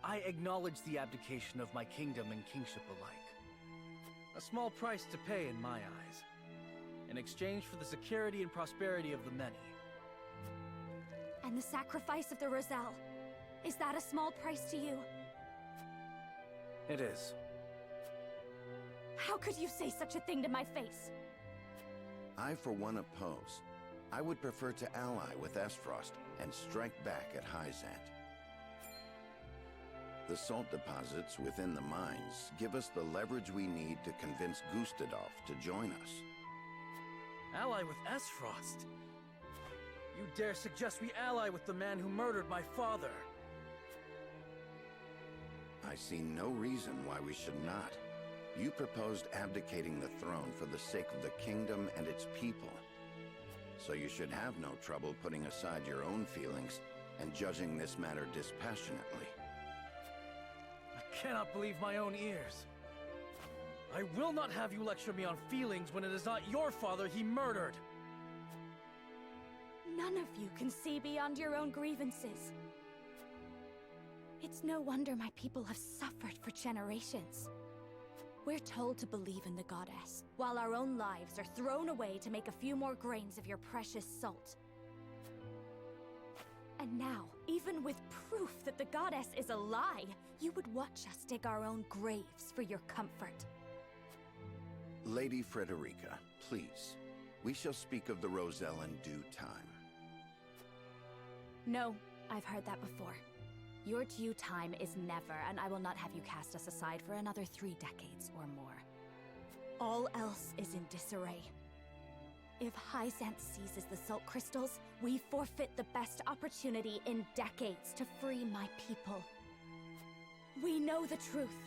I acknowledge the abdication of my kingdom and kingship alike. A small price to pay in my eyes, in exchange for the security and prosperity of the many. And the sacrifice of the Rosal, is that a small price to you? It is. How could you say such a thing to my face? I, for one, oppose. I would prefer to ally with Aesfrost and strike back at Hyzant. The salt deposits within the mines give us the leverage we need to convince Gustadolf to join us. Ally with Aesfrost? You dare suggest we ally with the man who murdered my father? I see no reason why we should not. You proposed abdicating the throne for the sake of the kingdom and its people. So you should have no trouble putting aside your own feelings and judging this matter dispassionately. I cannot believe my own ears. I will not have you lecture me on feelings when it is not your father he murdered. None of you can see beyond your own grievances. It's no wonder my people have suffered for generations. We're told to believe in the goddess, while our own lives are thrown away to make a few more grains of your precious salt. And now, even with proof that the goddess is a lie, you would watch us dig our own graves for your comfort. Lady Frédérica, please. We shall speak of the Rosal in due time. No, I've heard that before. Your due time is never, and I will not have you cast us aside for another 3 decades or more. All else is in disarray. If Hyzant seizes the salt crystals, we forfeit the best opportunity in decades to free my people. We know the truth.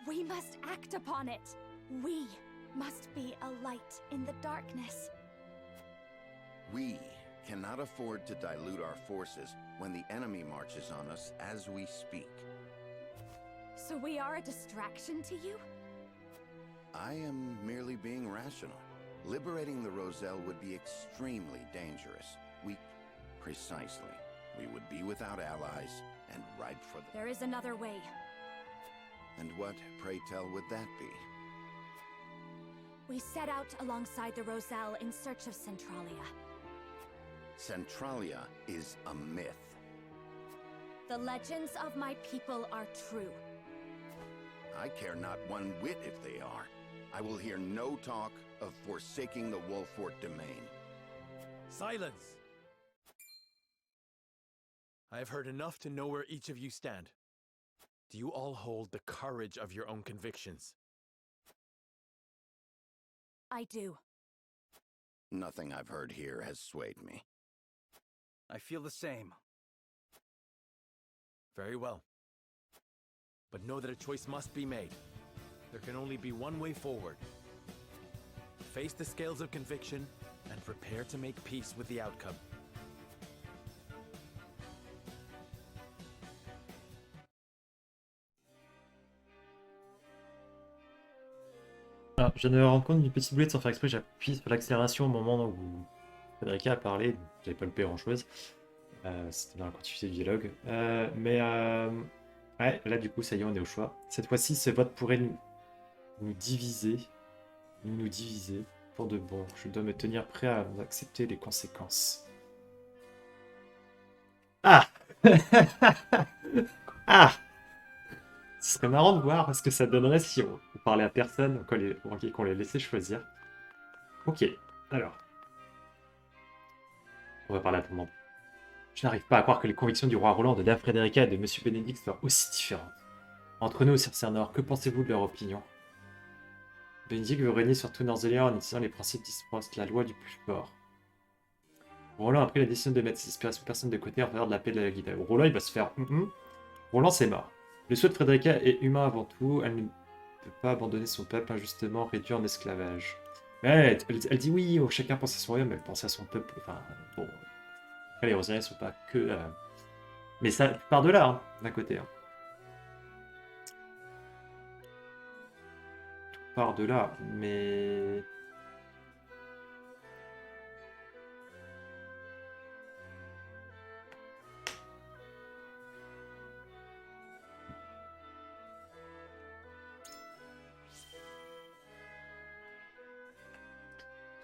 We must act upon it. We must be a light in the darkness. We cannot afford to dilute our forces when the enemy marches on us as we speak. So we are a distraction to you? I am merely being rational. Liberating the Roselle would be extremely dangerous. Precisely. We would be without allies and ripe for the... There is another way. And what, pray tell, would that be? We set out alongside the Roselle in search of Centralia. Centralia is a myth. The legends of my people are true. I care not one whit if they are. I will hear no talk of forsaking the Wolffort domain. Silence! I have heard enough to know where each of you stand. Do you all hold the courage of your own convictions? I do. Nothing I've heard here has swayed me. I feel the same. Very well. But know that a choice must be made. There can only be one way forward. Face the scales of conviction and prepare to make peace with the outcome. Alors, je viens de me rendre compte d'une petite boulette sans faire exprès, j'appuie sur l'accélération au moment où Frédérica a parlé, j'avais pas loupé grand chose. C'était dans la continuité du dialogue. Ouais, là du coup, ça y est, on est au choix. Cette fois-ci, ce vote pourrait nous diviser. Nous diviser pour de bon. Je dois me tenir prêt à accepter les conséquences. Ah Ah Ce serait marrant de voir ce que ça donnerait si on parlait à personne, qu'on les laissait choisir. Ok, alors. On va parler à tout le monde. Je n'arrive pas à croire que les convictions du roi Roland, de Dame Frédérica et de Monsieur Benedict soient aussi différentes. Entre nous, Sir Serenor, que pensez-vous de leur opinion? Benedict veut régner sur tout Norzélia en utilisant les principes d'Aesfrost, la loi du plus fort. Roland a pris la décision de mettre ses aspirations personnelles de côté en faveur de la paix de la Guidale. Roland, il va se faire... Roland, c'est mort. Le souhait de Frédérica est humain avant tout. Elle ne peut pas abandonner son peuple injustement réduit en esclavage. Mais elle dit oui, chacun pense à son royaume, elle pense à son peuple. Enfin, bon... Après, les Rosaliens ne sont pas que... Mais ça part de là, hein, d'un côté. Hein. Tout part de là, mais...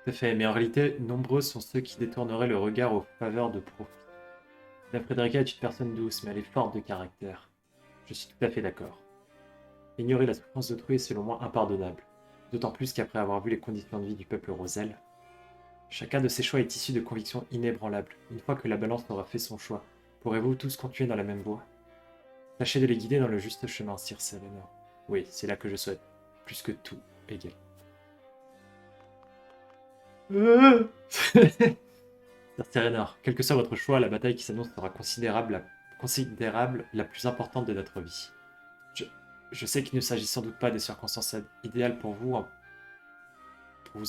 Tout à fait, mais en réalité, nombreux sont ceux qui détourneraient le regard aux faveurs de profit. La Frédérica est une personne douce, mais elle est forte de caractère. Je suis tout à fait d'accord. Ignorer la souffrance d'autrui est selon moi impardonnable, d'autant plus qu'après avoir vu les conditions de vie du peuple Roselle, chacun de ces choix est issu de convictions inébranlables. Une fois que la balance aura fait son choix, pourrez-vous tous continuer dans la même voie? Tâchez de les guider dans le juste chemin, Sir Serenor. Oui, c'est là que je souhaite, plus que tout, égal. Sir Serenor, quel que soit votre choix, la bataille qui s'annonce sera considérable, la plus importante de notre vie. Je sais qu'il ne s'agit sans doute pas des circonstances idéales pour vous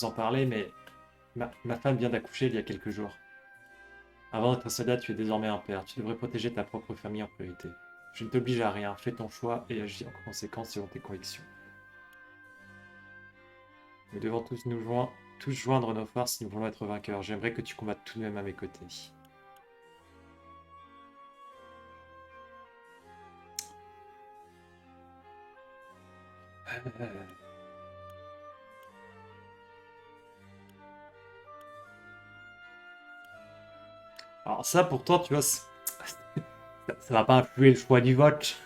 en parler, mais ma femme vient d'accoucher il y a quelques jours. Avant d'être un soldat, tu es désormais un père. Tu devrais protéger ta propre famille en priorité. Je ne t'oblige à rien. Fais ton choix et agis en conséquence selon tes convictions. Nous devons tous joindre nos forces si nous voulons être vainqueurs. J'aimerais que tu combattes tout de même à mes côtés. Alors ça, pourtant, tu vois, ça va pas influer le choix du vote.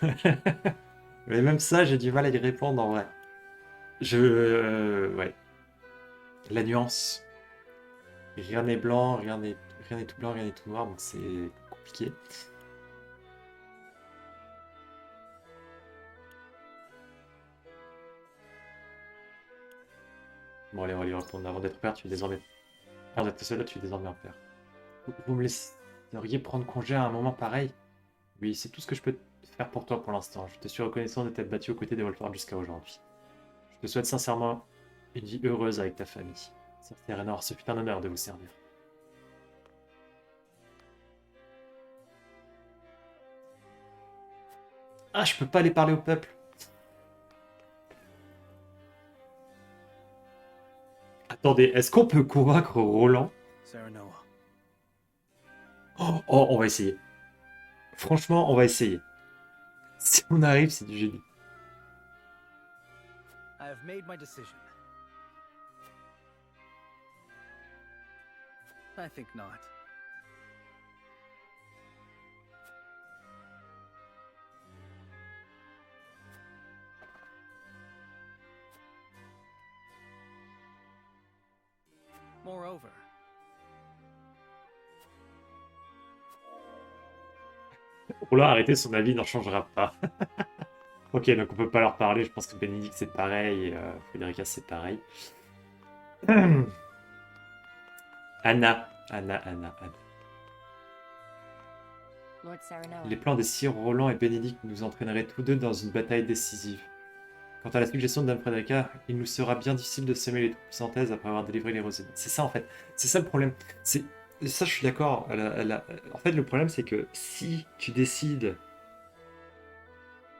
Mais même ça, j'ai du mal à y répondre en vrai. Ouais. La nuance. Rien n'est blanc, rien n'est tout blanc, rien n'est tout noir, donc c'est compliqué. Bon allez, on va lui répondre. Avant d'être père, tu es désormais En fait, cela, tu es désormais en père. Vous me laisseriez prendre congé à un moment pareil? Oui, c'est tout ce que je peux faire pour toi pour l'instant. Je te suis reconnaissant de t'être battu aux côtés des Wolffort jusqu'à aujourd'hui. Je te souhaite sincèrement une vie heureuse avec ta famille. Sœur Serenor, ce fut un honneur de vous servir. Ah, je peux pas aller parler au peuple. Attendez, est-ce qu'on peut convaincre Roland? Serenor. Oh, on va essayer. Franchement, on va essayer. Si on arrive, c'est du génie. I have made my decision. I think not. Moreover, Roland a arrêté, son avis n'en changera pas. Ok, donc on peut pas leur parler. Je pense que Benedict c'est pareil. Frédérica c'est pareil. Anna. Lord Serenor. Les plans des sires Roland et Benedict nous entraîneraient tous deux dans une bataille décisive. Quant à la suggestion de Dame Frédérica, il nous sera bien difficile de semer les troupes synthèses après avoir délivré les rosées. C'est ça en fait. C'est ça le problème. C'est ça, je suis d'accord. En fait, le problème c'est que si tu décides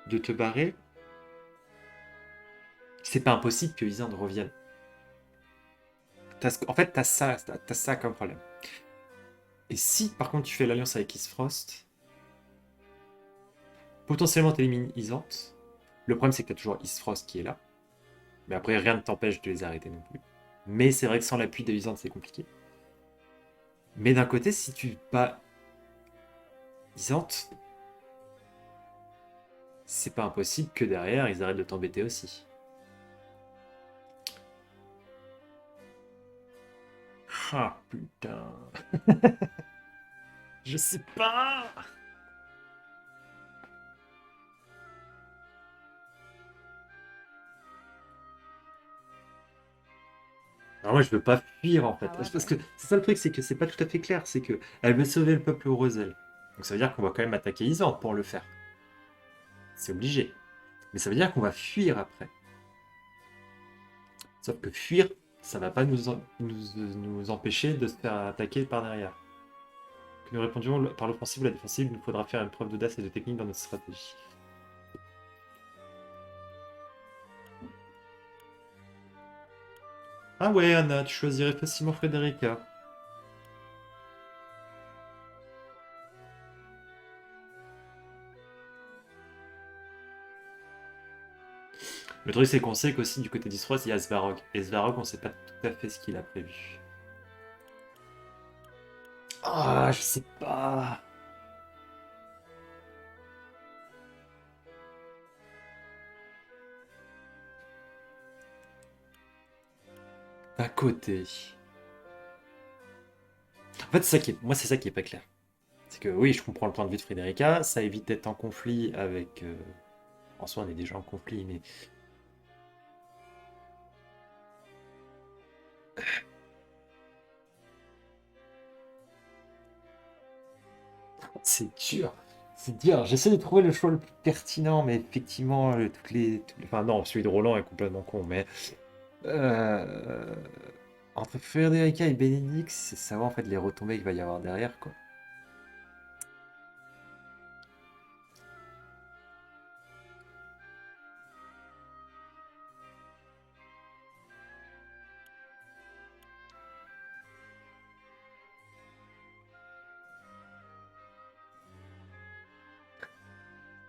de te barrer, c'est pas impossible que Isande revienne. En fait, t'as ça comme problème. Et si, par contre, tu fais l'alliance avec Aesfrost, potentiellement t'élimines Isande. Le problème, c'est que t'as toujours Aesfrost qui est là. Mais après, rien ne t'empêche de les arrêter non plus. Mais c'est vrai que sans l'appui de Isande, c'est compliqué. Mais d'un côté, si tu bats Isande, c'est pas impossible que derrière, ils arrêtent de t'embêter aussi. Ah, putain. Je sais pas. Alors moi, je veux pas fuir, en fait. Parce que c'est ça le truc, c'est que c'est pas tout à fait clair. C'est que elle veut sauver le peuple au Rosel. Donc ça veut dire qu'on va quand même attaquer Isande pour le faire. C'est obligé. Mais ça veut dire qu'on va fuir après. Sauf que fuir, ça va pas nous empêcher de se faire attaquer par derrière. Que nous répondions par l'offensive ou la défensive, il nous faudra faire une preuve d'audace et de technique dans notre stratégie. Ah ouais, Anna, tu choisirais facilement Frédérica. Le truc, c'est qu'on sait qu'aussi du côté d'Aesfrost, il y a Svarog. Et Svarog, on sait pas tout à fait ce qu'il a prévu. Ah, je sais pas. D'un côté. En fait, moi, c'est ça qui est pas clair. C'est que oui, je comprends le point de vue de Frédérica, ça évite d'être en conflit avec. En soi, on est déjà en conflit, mais. C'est dur. C'est dur. J'essaie de trouver le choix le plus pertinent, mais effectivement, Enfin, non, celui de Roland est complètement con, mais. Entre Frédérica et Benedict, c'est savoir en fait les retombées qu'il va y avoir derrière, quoi.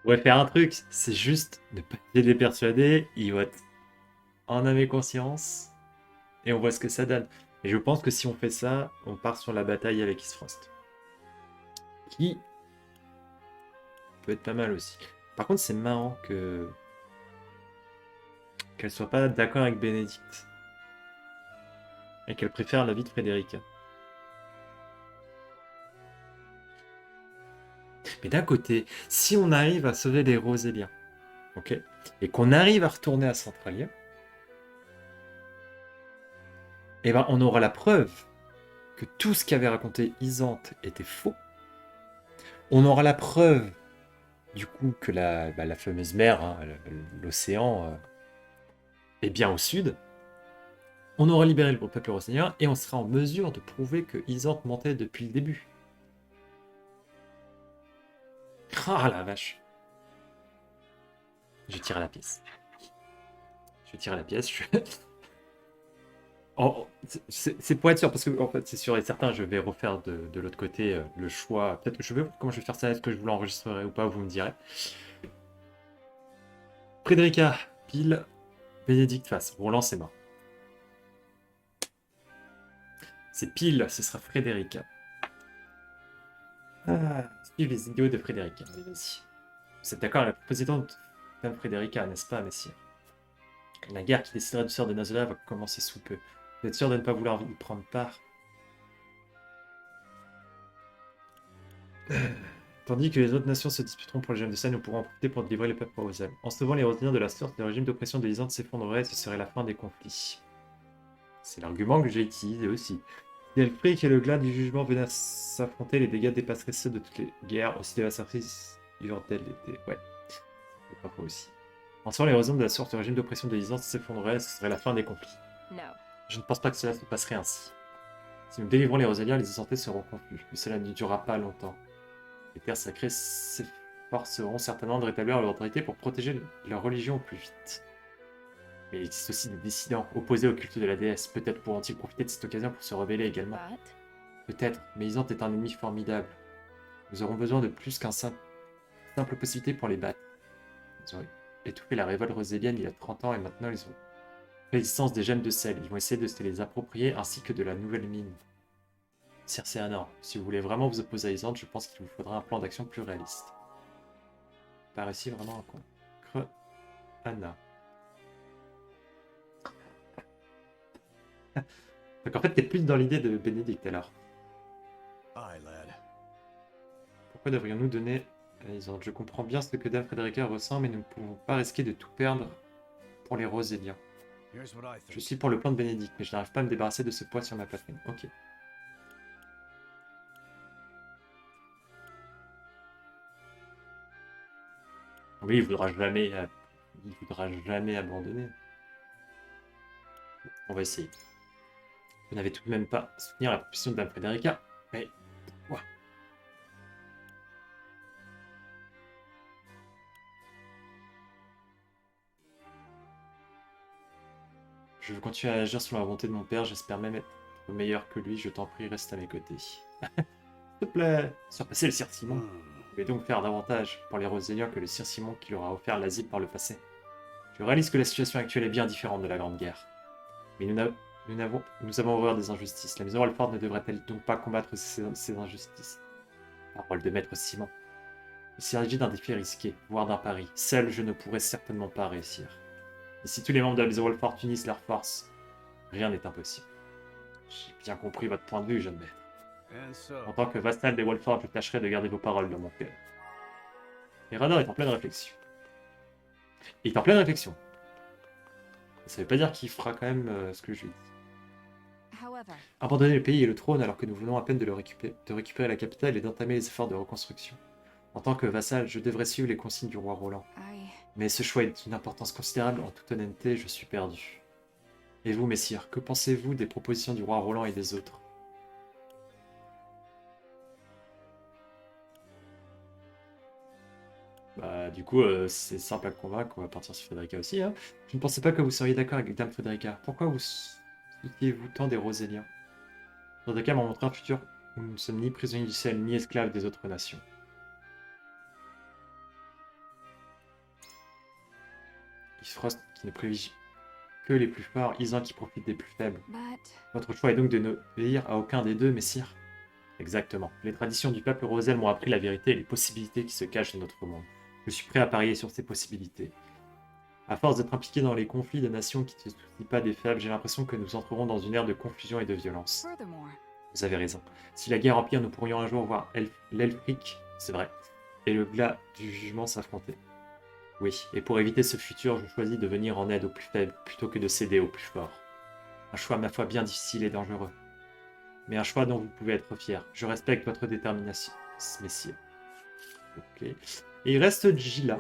On va faire un truc, c'est juste ne pas les persuader, ils votent en âme et conscience, et on voit ce que ça donne. Et je pense que si on fait ça, on part sur la bataille avec Aesfrost. Qui peut être pas mal aussi. Par contre, c'est marrant qu'elle soit pas d'accord avec Benedict. Et qu'elle préfère la vie de Frédérica. Mais d'un côté, si on arrive à sauver les Roséliens, ok, et qu'on arrive à retourner à Centralia, eh ben on aura la preuve que tout ce qu'avait raconté Isante était faux. On aura la preuve, du coup, que la fameuse mer, hein, l'océan, est bien au sud. On aura libéré le peuple rosélien et on sera en mesure de prouver que Isante mentait depuis le début. Ah la vache. Je tire à la pièce. Oh, c'est pour être sûr, parce que en fait, c'est sûr et certain, je vais refaire de l'autre côté le choix. Peut-être que je vais comment je vais faire ça, est-ce que je vous l'enregistrerai ou pas, vous me direz. Frédérica, pile, Bénédicte face. Roland, c'est mort. C'est pile, ce sera Frédérica. Suivez les idéaux de Frédérica. Allez, vas-y. Vous êtes d'accord avec la proposition de Dame Frédérica, n'est-ce pas, messire? La guerre qui décidera du sort de Norzélia va commencer sous peu. Vous êtes sûr de ne pas vouloir y prendre part? Tandis que les autres nations se disputeront pour les gemmes de scène, nous pourrons en profiter pour délivrer les peuples rosels. En sauvant les roseliens de la sorte, le régime d'oppression de Isante s'effondrerait et ce serait la fin des conflits. C'est l'argument que j'ai utilisé aussi. Si Elfric et le glas du jugement venaient à s'affronter, les dégâts dépasseraient ceux de toutes les guerres, aussi de la surprise Yordel était. Ouais, c'est pas faux aussi. En sauvant les roseliens de la sorte, le régime d'oppression de Isante s'effondrerait et ce serait la fin des conflits. Je ne pense pas que cela se passerait ainsi. Si nous délivrons les Roseliens, les Isantés seront confus, mais cela ne durera pas longtemps. Les terres sacrées s'efforceront certainement de rétablir leur autorité pour protéger leur religion au plus vite. Mais il existe aussi des dissidents opposés au culte de la déesse. Peut-être pourront-ils profiter de cette occasion pour se rebeller également. Peut-être, mais Isante est un ennemi formidable. Nous aurons besoin de plus qu'une simple possibilité pour les battre. Ils ont étouffé la révolte rosélienne il y a 30 ans et maintenant ils ont l'existence des gemmes de sel. Ils vont essayer de se les approprier ainsi que de la nouvelle mine. Serenor, si vous voulez vraiment vous opposer à Isante, je pense qu'il vous faudra un plan d'action plus réaliste. Pas réussi vraiment à convaincre Anna. Donc en fait, t'es plus dans l'idée de Bénédicte alors. Pourquoi devrions-nous donner à Isante? Je comprends bien ce que Dame Frédérica ressent, mais nous ne pouvons pas risquer de tout perdre pour les Roséliens. Je suis pour le plan de Bénédicte, mais je n'arrive pas à me débarrasser de ce poids sur ma poitrine. Ok. Oui, il voudra jamais abandonner. On va essayer. Vous n'avez tout de même pas soutenir la proposition de Dame Frédérica, mais pourquoi? Je veux continuer à agir sur la volonté de mon père, j'espère même être meilleur que lui, je t'en prie, reste à mes côtés. S'il te plaît, surpasser le Sir Simon. Vous pouvez donc faire davantage pour les Roséliens que le Sir Simon qui leur a offert l'asile par le passé. Je réalise que la situation actuelle est bien différente de la Grande Guerre. Mais nous avons horreur des injustices. La maison Wolffort ne devrait-elle donc pas combattre ces injustices? Parole de maître Simon. Il s'agit d'un défi risqué, voire d'un pari. Seul, je ne pourrais certainement pas réussir. Et si tous les membres de la maison Wolffort unissent leurs forces, rien n'est impossible. J'ai bien compris votre point de vue, jeune maître. En tant que vassal des Wolffort, je tâcherai de garder vos paroles dans mon cœur. Et Radar est en pleine réflexion. Il est en pleine réflexion. Ça veut pas dire qu'il fera quand même ce que je lui dis. Abandonner le pays et le trône alors que nous venons à peine de récupérer la capitale et d'entamer les efforts de reconstruction. En tant que vassal, je devrais suivre les consignes du roi Roland. Mais ce choix est d'une importance considérable, en toute honnêteté, je suis perdu. Et vous, messire, que pensez-vous des propositions du roi Roland et des autres? Bah, du coup, c'est simple à convaincre, on va partir sur Frédérica aussi. Hein. Je ne pensais pas que vous seriez d'accord avec Dame Frédérica. Pourquoi vous souciez-vous tant des Roséliens? Frédérica m'a montré un futur où nous ne sommes ni prisonniers du ciel, ni esclaves des autres nations. Aesfrost qui ne privilégie que les plus forts, Isan qui profite des plus faibles. Votre choix est donc de n'obéir à aucun des deux, messire? Exactement. Les traditions du peuple Rosel m'ont appris la vérité et les possibilités qui se cachent dans notre monde. Je suis prêt à parier sur ces possibilités. À force d'être impliqué dans les conflits de nations qui ne se soucient pas des faibles, j'ai l'impression que nous entrerons dans une ère de confusion et de violence. Vous avez raison. Si la guerre empire, nous pourrions un jour voir l'Elfric, c'est vrai, et le glas du jugement s'affronter. Oui, et pour éviter ce futur, je choisis de venir en aide aux plus faibles plutôt que de céder aux plus forts. Un choix, ma foi, bien difficile et dangereux. mais un choix dont vous pouvez être fier. Je respecte votre détermination, messieurs. Ok. Et il reste Gila.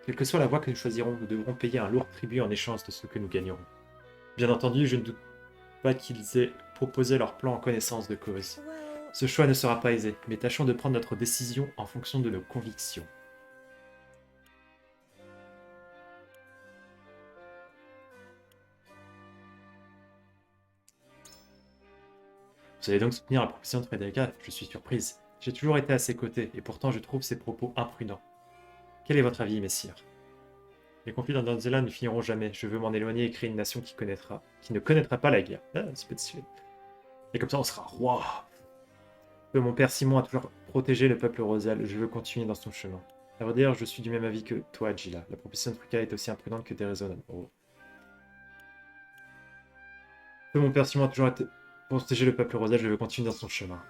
Quelle que soit la voie que nous choisirons, nous devrons payer un lourd tribut en échange de ce que nous gagnerons. Bien entendu, je ne doute pas qu'ils aient proposé leur plan en connaissance de cause. Ce choix ne sera pas aisé, mais tâchons de prendre notre décision en fonction de nos convictions. Vous allez donc soutenir la proposition de Frédérica, je suis surprise. J'ai toujours été à ses côtés, et pourtant je trouve ses propos imprudents. Quel est votre avis, messire? Les conflits dans Norzélia ne finiront jamais. Je veux m'en éloigner et créer une nation qui ne connaîtra pas la guerre. Ah, c'est pas de suite. Et comme ça, on sera roi. Mon père Simon a toujours protégé le peuple rosal. Je veux continuer dans son chemin. À vrai dire, je suis du même avis que toi, Gila. La proposition de Frédérica est aussi imprudente que déraisonnable. Oh. Mon père Simon a toujours été protéger le peuple rosal. Je veux continuer dans son chemin.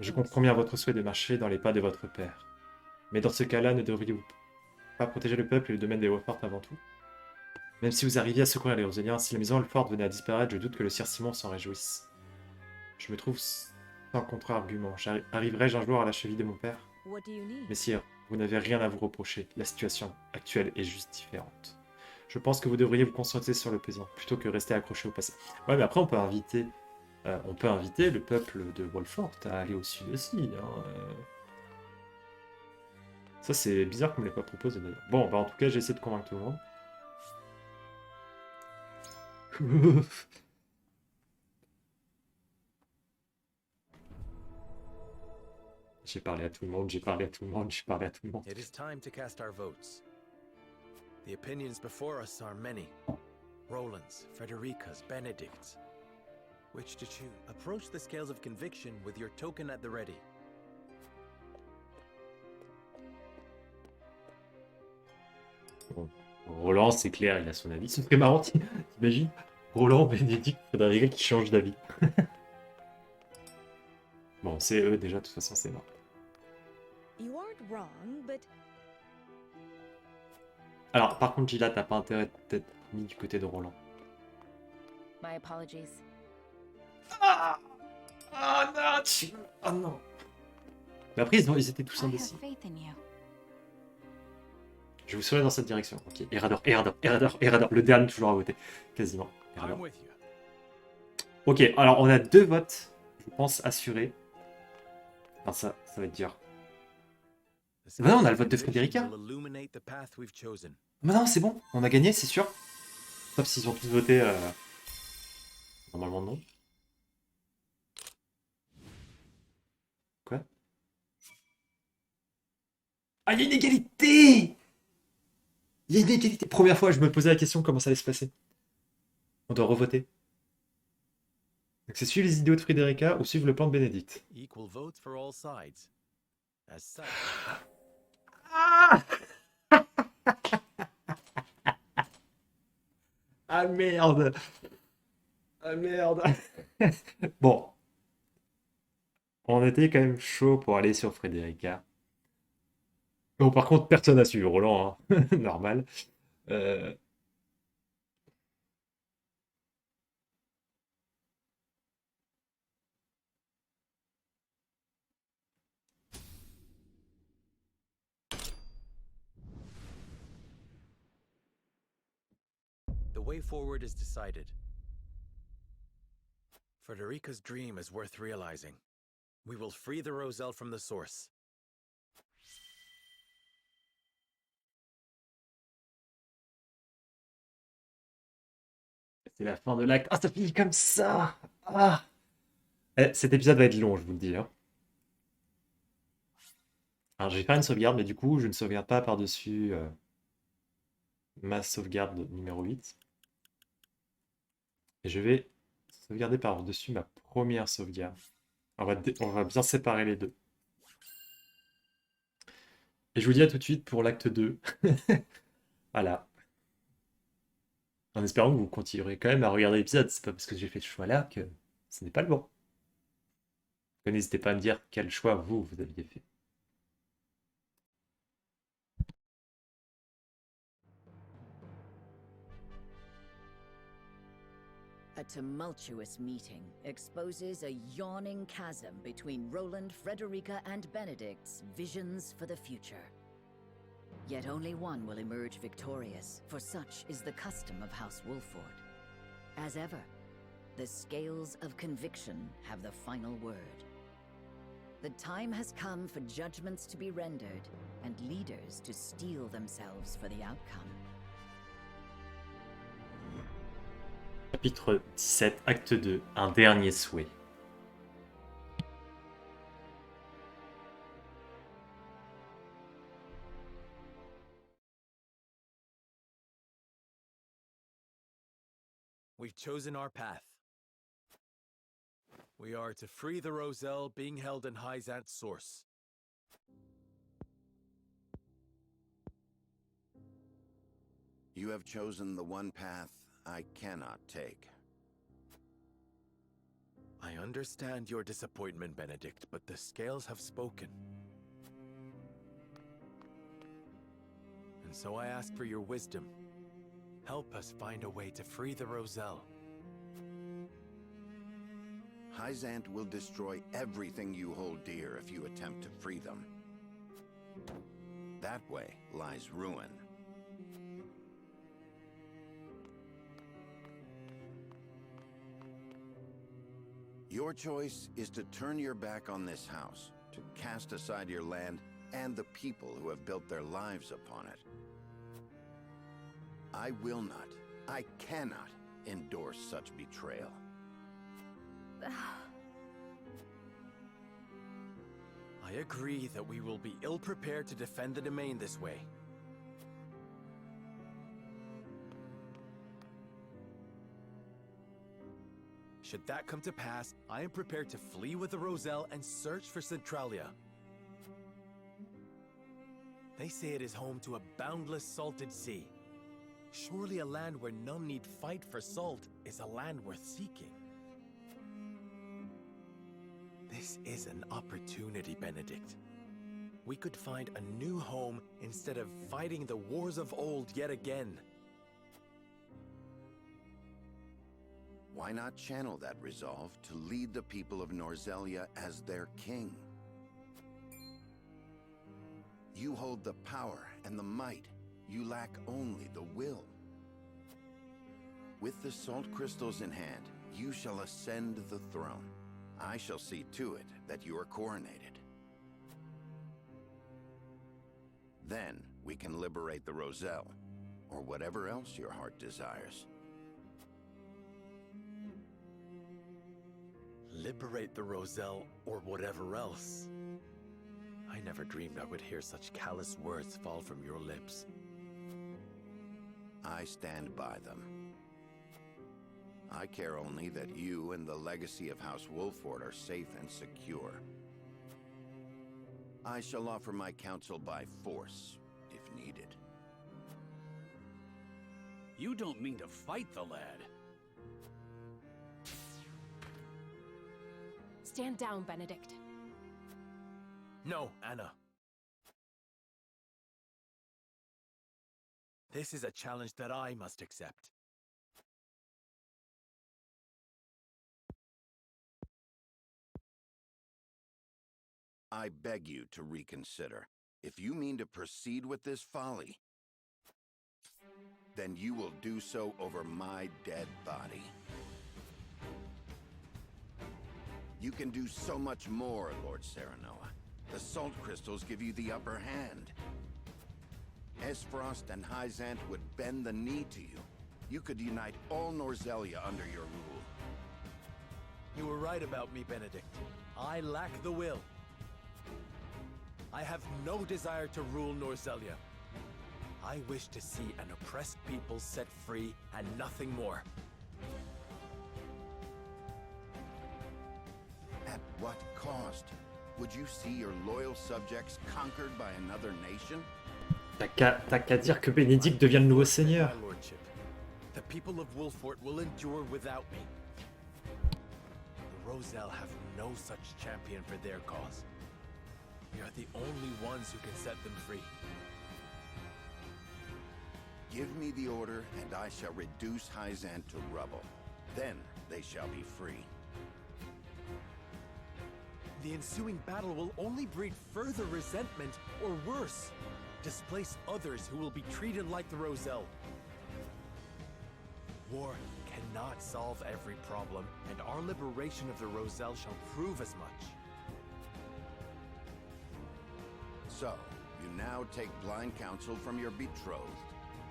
Je comprends bien votre souhait de marcher dans les pas de votre père. Mais dans ce cas-là, ne devriez-vous pas protéger le peuple et le domaine des Wolffort avant tout? Même si vous arriviez à secourir les Norzéliens, si la maison Wolffort venait à disparaître, je doute que le sire Simon s'en réjouisse. Je me trouve sans contre-argument. Arriverai-je un jour à la cheville de mon père? Messire, vous n'avez rien à vous reprocher. La situation actuelle est juste différente. Je pense que vous devriez vous concentrer sur le présent, plutôt que rester accroché au passé. Ouais, mais après, on peut inviter le peuple de Wolffort à aller au sud aussi. Hein. Ça, c'est bizarre qu'on ne me l'ait pas proposé d'ailleurs. Bon, bah en tout cas, j'ai essayé de convaincre tout le monde. J'ai parlé à tout le monde, j'ai parlé à tout le monde, j'ai parlé à tout le monde. It is time to cast our votes. The opinions before us are many. Roland's, Frédérica's, Benedict's. Which to choose? Approach the scales of conviction with your token at the ready. Bon. Roland, c'est clair, il a son avis. Ce serait marrant, t'imagines? Roland, Benedict, Frédérica qui change d'avis. Bon, c'est eux déjà, de toute façon, c'est mort. Alors, par contre, Gila, t'as pas intérêt d'être mis du côté de Roland. My apologies. Ah non, oh non. Mais après, ils étaient tous indécis. Je vous serai dans cette direction. Ok, Erador. Le dernier toujours à voter. Quasiment. Erador. Ok, alors on a 2 votes, je pense, assurés. Enfin, ça va être dur. Bah non, on a le vote de Frédérica. Mais non, c'est bon, on a gagné, c'est sûr. Sauf s'ils ont tous voté... Normalement, non. Quoi? Ah, il y a une égalité! Il y a une égalité. Première fois, je me posais la question comment ça allait se passer. On doit revoter. Donc c'est suivre les idéaux de Frédérica ou suivre le plan de Benedict. Equal votes for all sides. As such. Ah ah merde. Ah merde. Bon. On était quand même chaud pour aller sur Frédérica. Bon, par contre, personne n'a suivi Roland, hein. Normal. The way forward is decided. Frédérica's dream is worth realizing. We will free the Roselle from the source. C'est la fin de l'acte. Ah, ça finit comme ça. Ah. Cet épisode va être long, je vous le dis. Hein. Alors, je vais faire une sauvegarde, mais du coup, je ne sauvegarde pas par-dessus ma sauvegarde numéro 8. Et je vais sauvegarder par-dessus ma première sauvegarde. On va bien séparer les deux. Et je vous dis à tout de suite pour l'acte 2. Voilà. En espérant que vous continuerez quand même à regarder l'épisode. C'est pas parce que j'ai fait ce choix-là que ce n'est pas le bon. N'hésitez pas à me dire quel choix vous aviez fait. A tumultuous meeting exposes a yawning chasm between Roland, Frédérica, and Benedict's visions for the future. Yet only one will emerge victorious, for such is the custom of House Wolffort. As ever, the scales of conviction have the final word. The time has come for judgments to be rendered, and leaders to steel themselves for the outcome. Chapitre 17, acte 2, un dernier souhait. We've chosen our path. We are to free the Roselle being held in Hyzant's source. You have chosen the one path I cannot take. I understand your disappointment, Benedict, but the scales have spoken. And so I ask for your wisdom. Help us find a way to free the Roselle. Hyzant will destroy everything you hold dear if you attempt to free them. That way lies ruin. Your choice is to turn your back on this house, to cast aside your land and the people who have built their lives upon it. I will not, I cannot endorse such betrayal. I agree that we will be ill-prepared to defend the domain this way. Should that come to pass, I am prepared to flee with the Roselle and search for Centralia. They say it is home to a boundless salted sea. Surely a land where none need fight for salt is a land worth seeking. This is an opportunity, Benedict. We could find a new home instead of fighting the wars of old yet again. Why not channel that resolve to lead the people of Norzélia as their king? You hold the power and the might. You lack only the will. With the salt crystals in hand, you shall ascend the throne. I shall see to it that you are coronated. Then we can liberate the Roselle, or whatever else your heart desires. Liberate the Roselle, or whatever else. I never dreamed I would hear such callous words fall from your lips. I stand by them. I care only that you and the legacy of House Wolffort are safe and secure. I shall offer my counsel by force, if needed. You don't mean to fight the lad. Stand down, Benedict. No, Anna. This is a challenge that I must accept. I beg you to reconsider. If you mean to proceed with this folly, then you will do so over my dead body. You can do so much more, Lord Serenor. The salt crystals give you the upper hand. Aesfrost and Hyzant would bend the knee to you. You could unite all Norzélia under your rule. You were right about me, Benedict. I lack the will. I have no desire to rule Norzélia. I wish to see an oppressed people set free and nothing more. At what cost? Would you see your loyal subjects conquered by another nation? T'as qu'à dire que Bénédicte devient le nouveau seigneur. My lordship, the people of Wolffort will endure without me. The Roselle have no such champion for their cause. We are the only ones who can set them free. Give me the order, and I shall reduce Hyzant to rubble. Then they shall be free. The ensuing battle will only breed further resentment, or worse, displace others who will be treated like the Roselle. War cannot solve every problem, and our liberation of the Roselle shall prove as much. So, you now take blind counsel from your betrothed.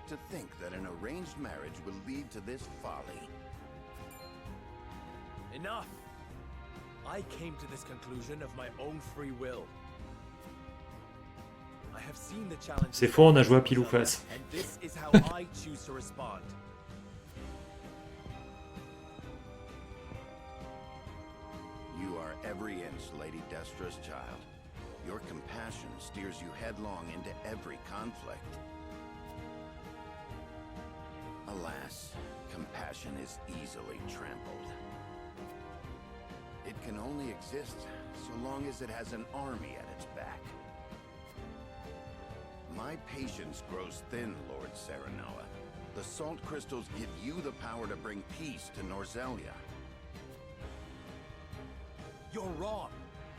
To think that an arranged marriage will lead to this folly. Enough! I came to this conclusion of my own free will. I have seen the challenge. C'est faux, on a joué à pile ou face. And this is how I choose to respond. You are every inch Lady Destra's child. Your compassion steers you headlong into every conflict. Alas, compassion is easily trampled. It can only exist so long as it has an army at its back. My patience grows thin, Lord Serenor. The salt crystals give you the power to bring peace to Norzélia. You're wrong.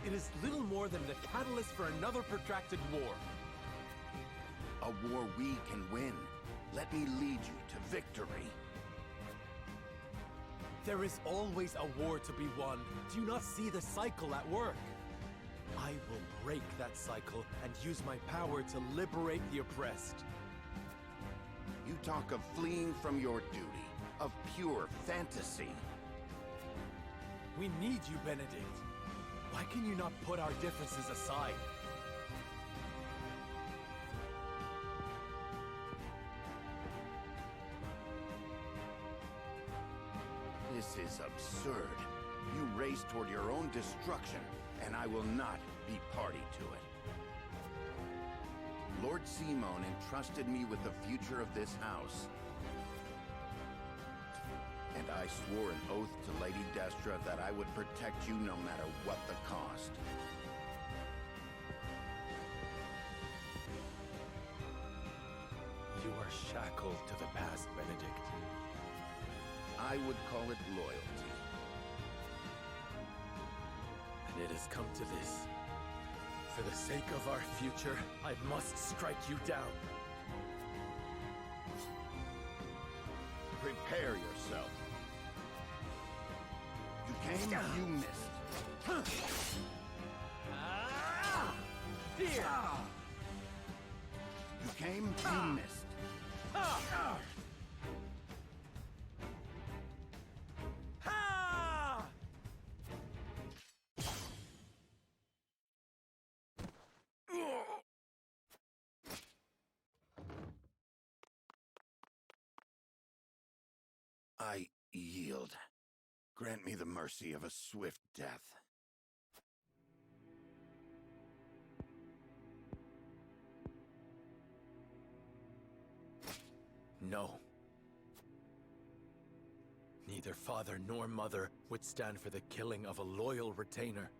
It is little more than the catalyst for another protracted war. A war we can win. Let me lead you to victory. There is always a war to be won. Do you not see the cycle at work? I will break that cycle and use my power to liberate the oppressed. You talk of fleeing from your duty, of pure fantasy. We need you, Benedict. Why can you not put our differences aside? This is absurd. You race toward your own destruction, and I will not be party to it. Lord Simon entrusted me with the future of this house. And I swore an oath to Lady Destra that I would protect you no matter what the cost. You are shackled to the past, Benedict. I would call it loyalty. And it has come to this. For the sake of our future, I must strike you down. Prepare yourself. You came, you missed. Here! You came, you missed. I yield. Grant me the mercy of a swift death. No. Neither father nor mother would stand for the killing of a loyal retainer.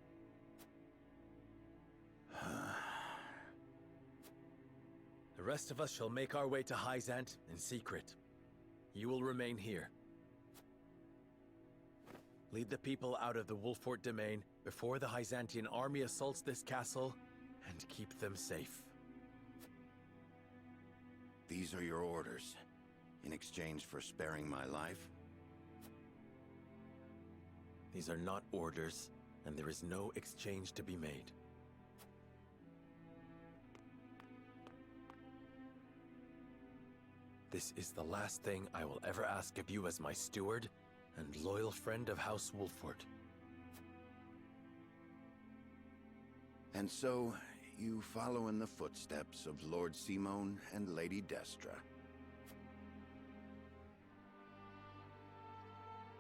The rest of us shall make our way to Hyzant in secret. You will remain here. Lead the people out of the Wolffort domain before the Hyzantian army assaults this castle, and keep them safe. These are your orders, in exchange for sparing my life? These are not orders, and there is no exchange to be made. This is the last thing I will ever ask of you as my steward and loyal friend of House Wolffort. And so, you follow in the footsteps of Lord Simon and Lady Destra,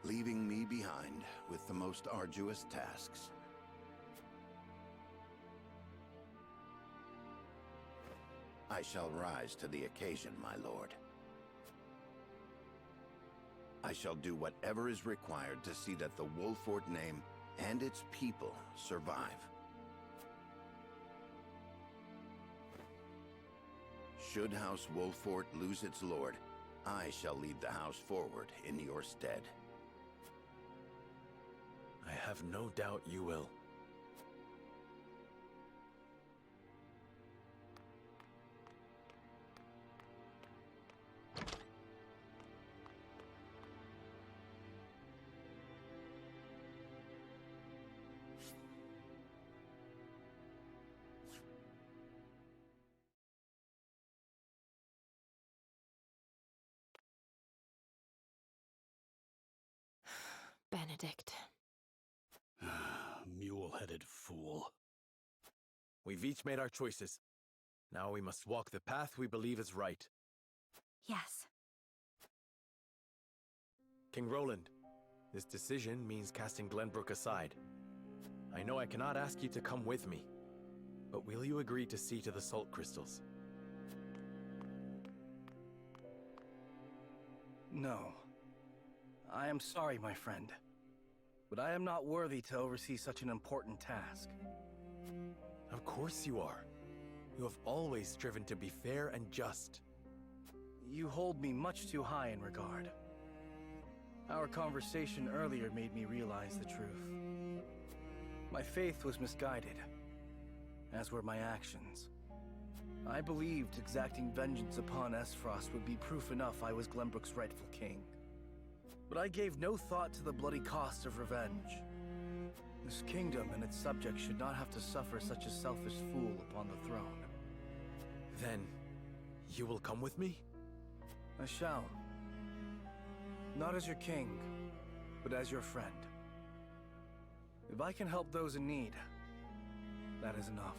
leaving me behind with the most arduous tasks. I shall rise to the occasion, my lord. I shall do whatever is required to see that the Wolffort name and its people survive. Should House Wolffort lose its lord, I shall lead the house forward in your stead. I have no doubt you will. Benedict. Mule-headed fool. We've each made our choices. Now we must walk the path we believe is right. Yes. King Roland, this decision means casting Glenbrook aside. I know I cannot ask you to come with me, but will you agree to see to the salt crystals? No. I am sorry, my friend. But I am not worthy to oversee such an important task. Of course you are. You have always striven to be fair and just. You hold me much too high in regard. Our conversation earlier made me realize the truth. My faith was misguided, as were my actions. I believed exacting vengeance upon Aesfrost would be proof enough I was Glenbrook's rightful king. But I gave no thought to the bloody cost of revenge. This kingdom and its subjects should not have to suffer such a selfish fool upon the throne. Then, you will come with me? I shall. Not as your king, but as your friend. If I can help those in need, that is enough.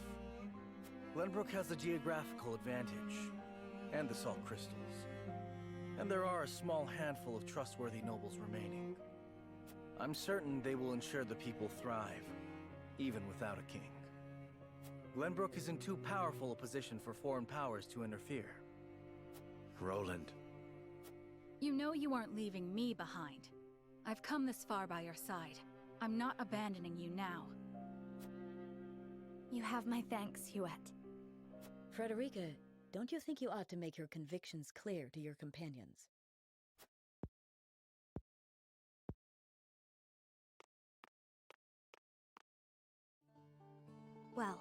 Glenbrook has the geographical advantage, and the salt crystals. And there are a small handful of trustworthy nobles remaining. I'm certain they will ensure the people thrive, even without a king. Glenbrook is in too powerful a position for foreign powers to interfere. Roland. You know you aren't leaving me behind. I've come this far by your side. I'm not abandoning you now. You have my thanks, Hughuette. Frédérica, don't you think you ought to make your convictions clear to your companions? Well,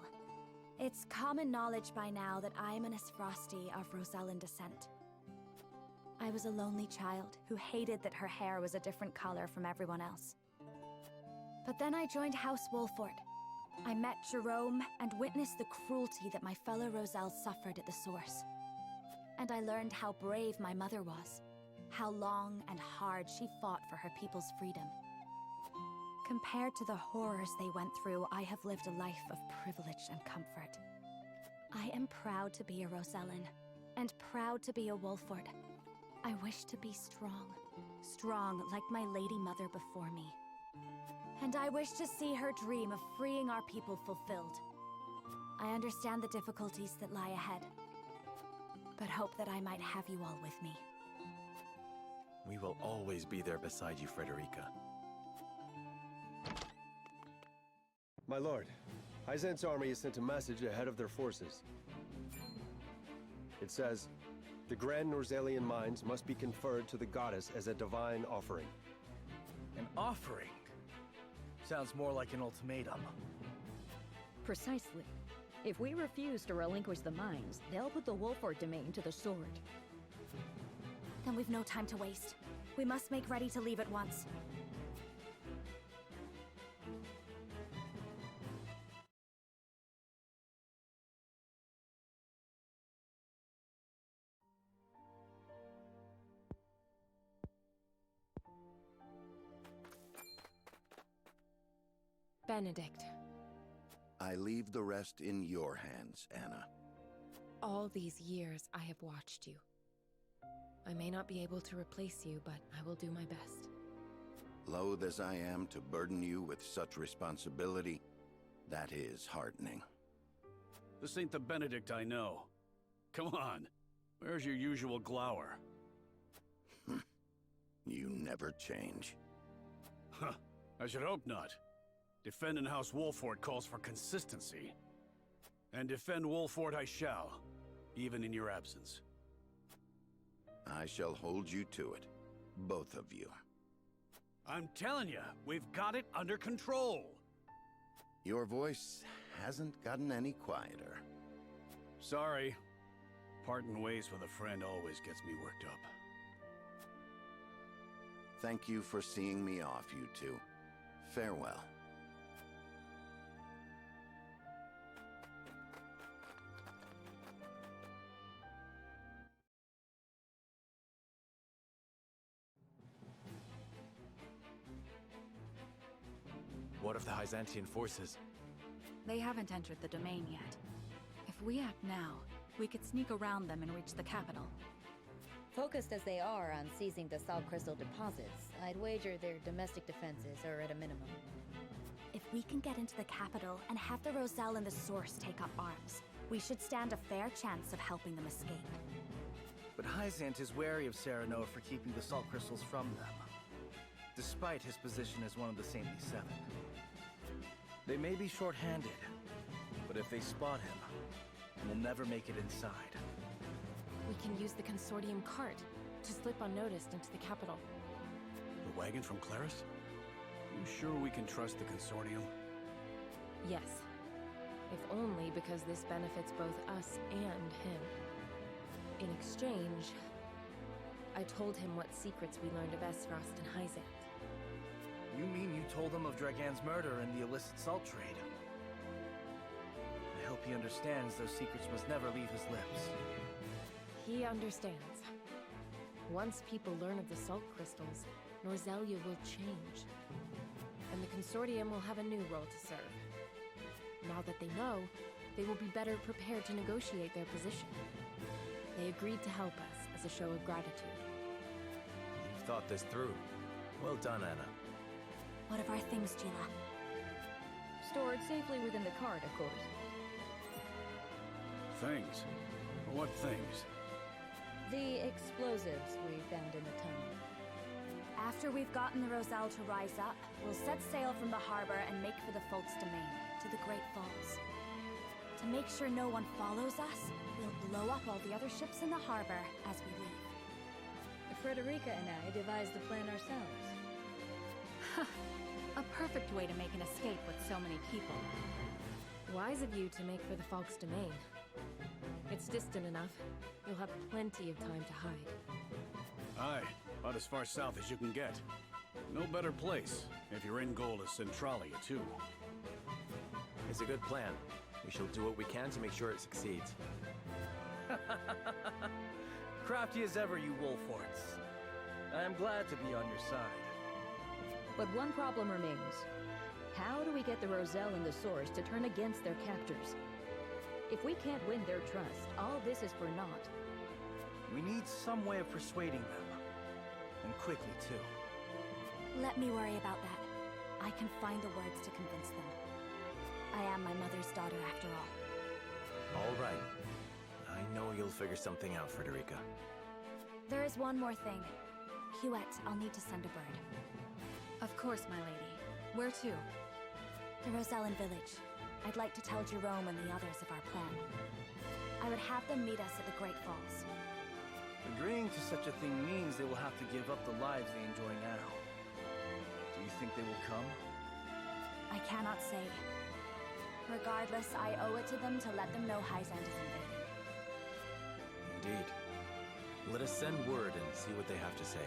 it's common knowledge by now that I'm an Aesfrosti of Rosellan descent. I was a lonely child who hated that her hair was a different color from everyone else. But then I joined House Wolffort. I met Jerome and witnessed the cruelty that my fellow Roselles suffered at the source. And I learned how brave my mother was, how long and hard she fought for her people's freedom. Compared to the horrors they went through, I have lived a life of privilege and comfort. I am proud to be a Rosellan, and proud to be a Wolffort. I wish to be strong, strong like my lady mother before me. And I wish to see her dream of freeing our people fulfilled. I understand the difficulties that lie ahead, but hope that I might have you all with me. We will always be there beside you, Frédérica. My lord, Hyzant's army has sent a message ahead of their forces. It says, the grand Norzelian mines must be conferred to the goddess as a divine offering. An offering? Sounds more like an ultimatum. Precisely. If we refuse to relinquish the mines, they'll put the Wolffort domain to the sword. Then we've no time to waste. We must make ready to leave at once. Benedict. I leave the rest in your hands, Anna. All these years I have watched you. I may not be able to replace you, but I will do my best. Loath as I am to burden you with such responsibility, that is heartening. This ain't the Benedict I know. Come on, where's your usual glower? You never change. Huh, I should hope not. Defending House Wolffort calls for consistency. And defend Wolffort I shall, even in your absence. I shall hold you to it, both of you. I'm telling you, we've got it under control. Your voice hasn't gotten any quieter. Sorry. Parting ways with a friend always gets me worked up. Thank you for seeing me off, you two. Farewell. What of the Byzantine forces? They haven't entered the domain yet. If we act now, we could sneak around them and reach the capital. Focused as they are on seizing the salt crystal deposits, I'd wager their domestic defenses are at a minimum. If we can get into the capital and have the Roselle and the Source take up arms, we should stand a fair chance of helping them escape. But Hyzant is wary of Serenor for keeping the salt crystals from them, despite his position as one of the Saintly Seven. They may be short-handed, but if they spot him, we'll never make it inside. We can use the Consortium cart to slip unnoticed into the capital. The wagon from Claris? You sure we can trust the Consortium? Yes. If only because this benefits both us and him. In exchange, I told him what secrets we learned of Aesfrost and Hyzant. You mean you told him of Dragan's murder and the illicit salt trade? I hope he understands those secrets must never leave his lips. He understands. Once people learn of the salt crystals, Norzélia will change. And the Consortium will have a new role to serve. Now that they know, they will be better prepared to negotiate their position. They agreed to help us as a show of gratitude. You've thought this through. Well done, Anna. What of our things, Gila? Stored safely within the cart, of course. Things? What things? The explosives we found in the tunnel. After we've gotten the Roselle to rise up, we'll set sail from the harbor and make for the Folk's domain, to the Great Falls. To make sure no one follows us, we'll blow up all the other ships in the harbor as we leave. Frédérica and I devised the plan ourselves. A perfect way to make an escape with so many people. Wise of you to make for the Falk's domain. It's distant enough. You'll have plenty of time to hide. Aye, about as far south as you can get. No better place, if your end goal is Centralia, too. It's a good plan. We shall do what we can to make sure it succeeds. Crafty as ever, you Wolfforts. I am glad to be on your side. But one problem remains. How do we get the Roselle and the Source to turn against their captors? If we can't win their trust, all this is for naught. We need some way of persuading them. And quickly, too. Let me worry about that. I can find the words to convince them. I am my mother's daughter, after all. All right. I know you'll figure something out, Frédérica. There is one more thing. Hughuette, I'll need to send a bird. Of course, my lady. Where to? The Rosellan village. I'd like to tell Jerome and the others of our plan. I would have them meet us at the Great Falls. Agreeing to such a thing means they will have to give up the lives they enjoy now. Do you think they will come? I cannot say. Regardless, I owe it to them to let them know Hyzant is invading. Indeed. Let us send word and see what they have to say.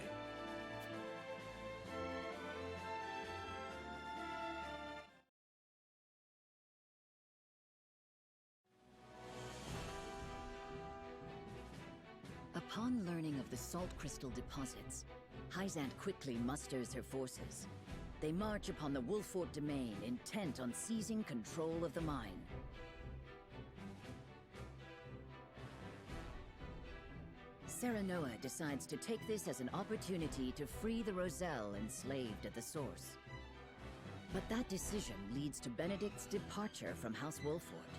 Upon learning of the salt crystal deposits, Hyzant quickly musters her forces. They march upon the Wolffort domain, intent on seizing control of the mine. Serenor decides to take this as an opportunity to free the Roselle enslaved at the Source. But that decision leads to Benedict's departure from House Wolffort.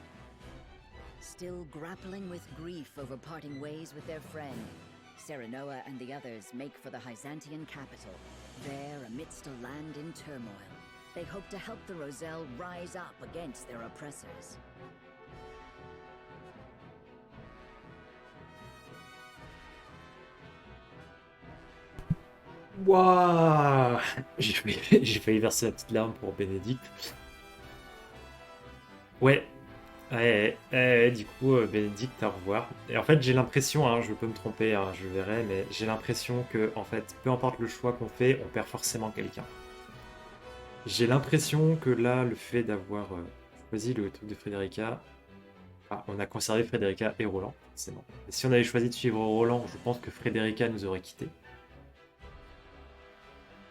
Still grappling with grief over parting ways with their friend, Serenor and the others make for the Hyzantian capital. There, amidst a land in turmoil, they hope to help the Roselle rise up against their oppressors. Waouh! J'ai failli verser la petite larme pour Bénédicte. Ouais, du coup, Bénédicte, au revoir. Et en fait, j'ai l'impression, hein, je peux me tromper, hein, je verrai, mais j'ai l'impression que, en fait, peu importe le choix qu'on fait, on perd forcément quelqu'un. J'ai l'impression que là, le fait d'avoir choisi le truc de Frédérica, on a conservé Frédérica et Roland, forcément. Et si on avait choisi de suivre Roland, je pense que Frédérica nous aurait quittés.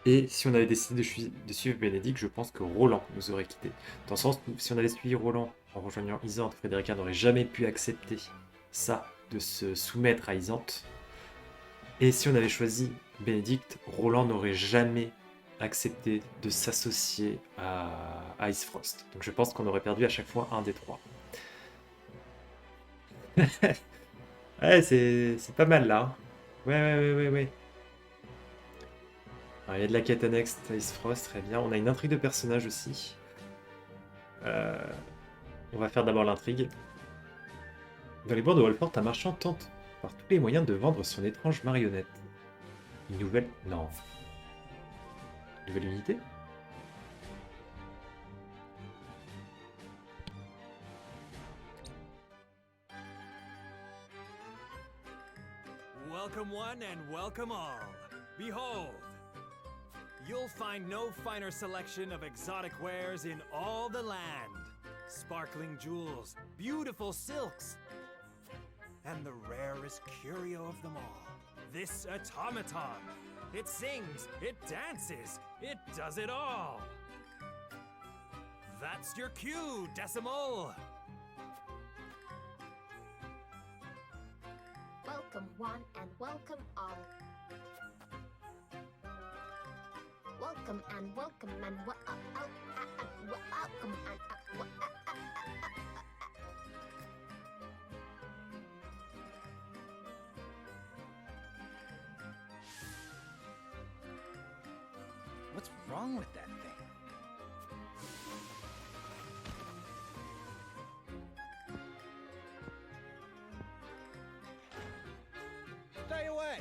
Et si on avait décidé de suivre Bénédicte, je pense que Roland nous aurait quittés. Dans le sens où si on avait suivi Roland en rejoignant Isante, Frédérica n'aurait jamais pu accepter ça, de se soumettre à Isante. Et si on avait choisi Bénédicte, Roland n'aurait jamais accepté de s'associer à Aesfrost. Donc je pense qu'on aurait perdu à chaque fois un des trois. Ouais, c'est pas mal là. Ouais. Alors, il y a de la quête annexe Aesfrost, très bien. On a une intrigue de personnage aussi. On va faire d'abord l'intrigue. Dans les bourgs de Wolffort, un marchand tente par tous les moyens de vendre son étrange marionnette. Une nouvelle... Non. Une nouvelle unité? Welcome one and welcome all. Behold, you'll find no finer selection of exotic wares in all the land. Sparkling jewels, beautiful silks, and the rarest curio of them all, this automaton. It sings, it dances, it does it all. That's your cue, Decimal. Welcome one and welcome all. Welcome and welcome and welcome and What's wrong with that thing? Stay away!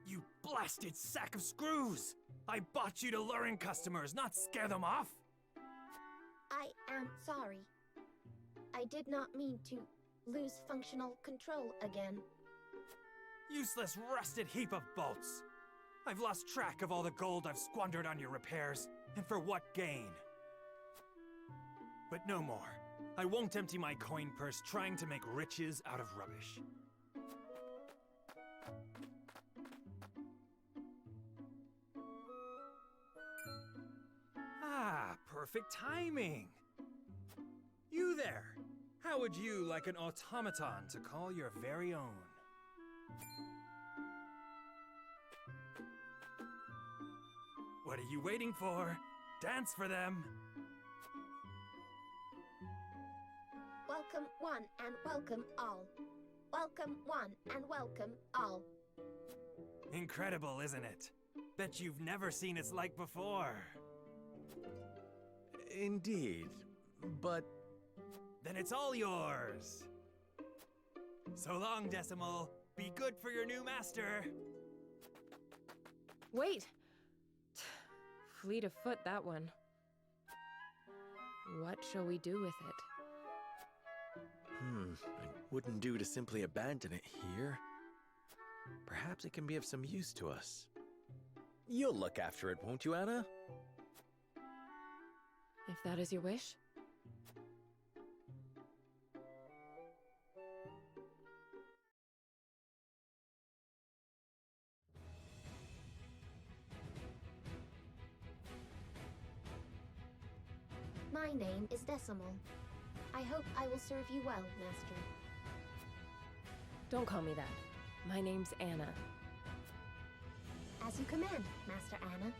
You blasted sack of screws! I bought you to lure in customers, not scare them off! I am sorry. I did not mean to lose functional control again. Useless rusted heap of bolts! I've lost track of all the gold I've squandered on your repairs, and for what gain? But no more. I won't empty my coin purse trying to make riches out of rubbish. Ah, perfect timing! You there! How would you like an automaton to call your very own? What are you waiting for? Dance for them! Welcome one and welcome all. Welcome one and welcome all. Incredible, isn't it? Bet you've never seen its like before. Indeed, but... Then it's all yours! So long, Decimal. Be good for your new master! Wait! Fleet of foot, that one. What shall we do with it? It wouldn't do to simply abandon it here. Perhaps it can be of some use to us. You'll look after it, won't you, Anna? If that is your wish. My name is Decimal. I hope I will serve you well, Master. Don't call me that. My name's Anna. As you command, Master Anna.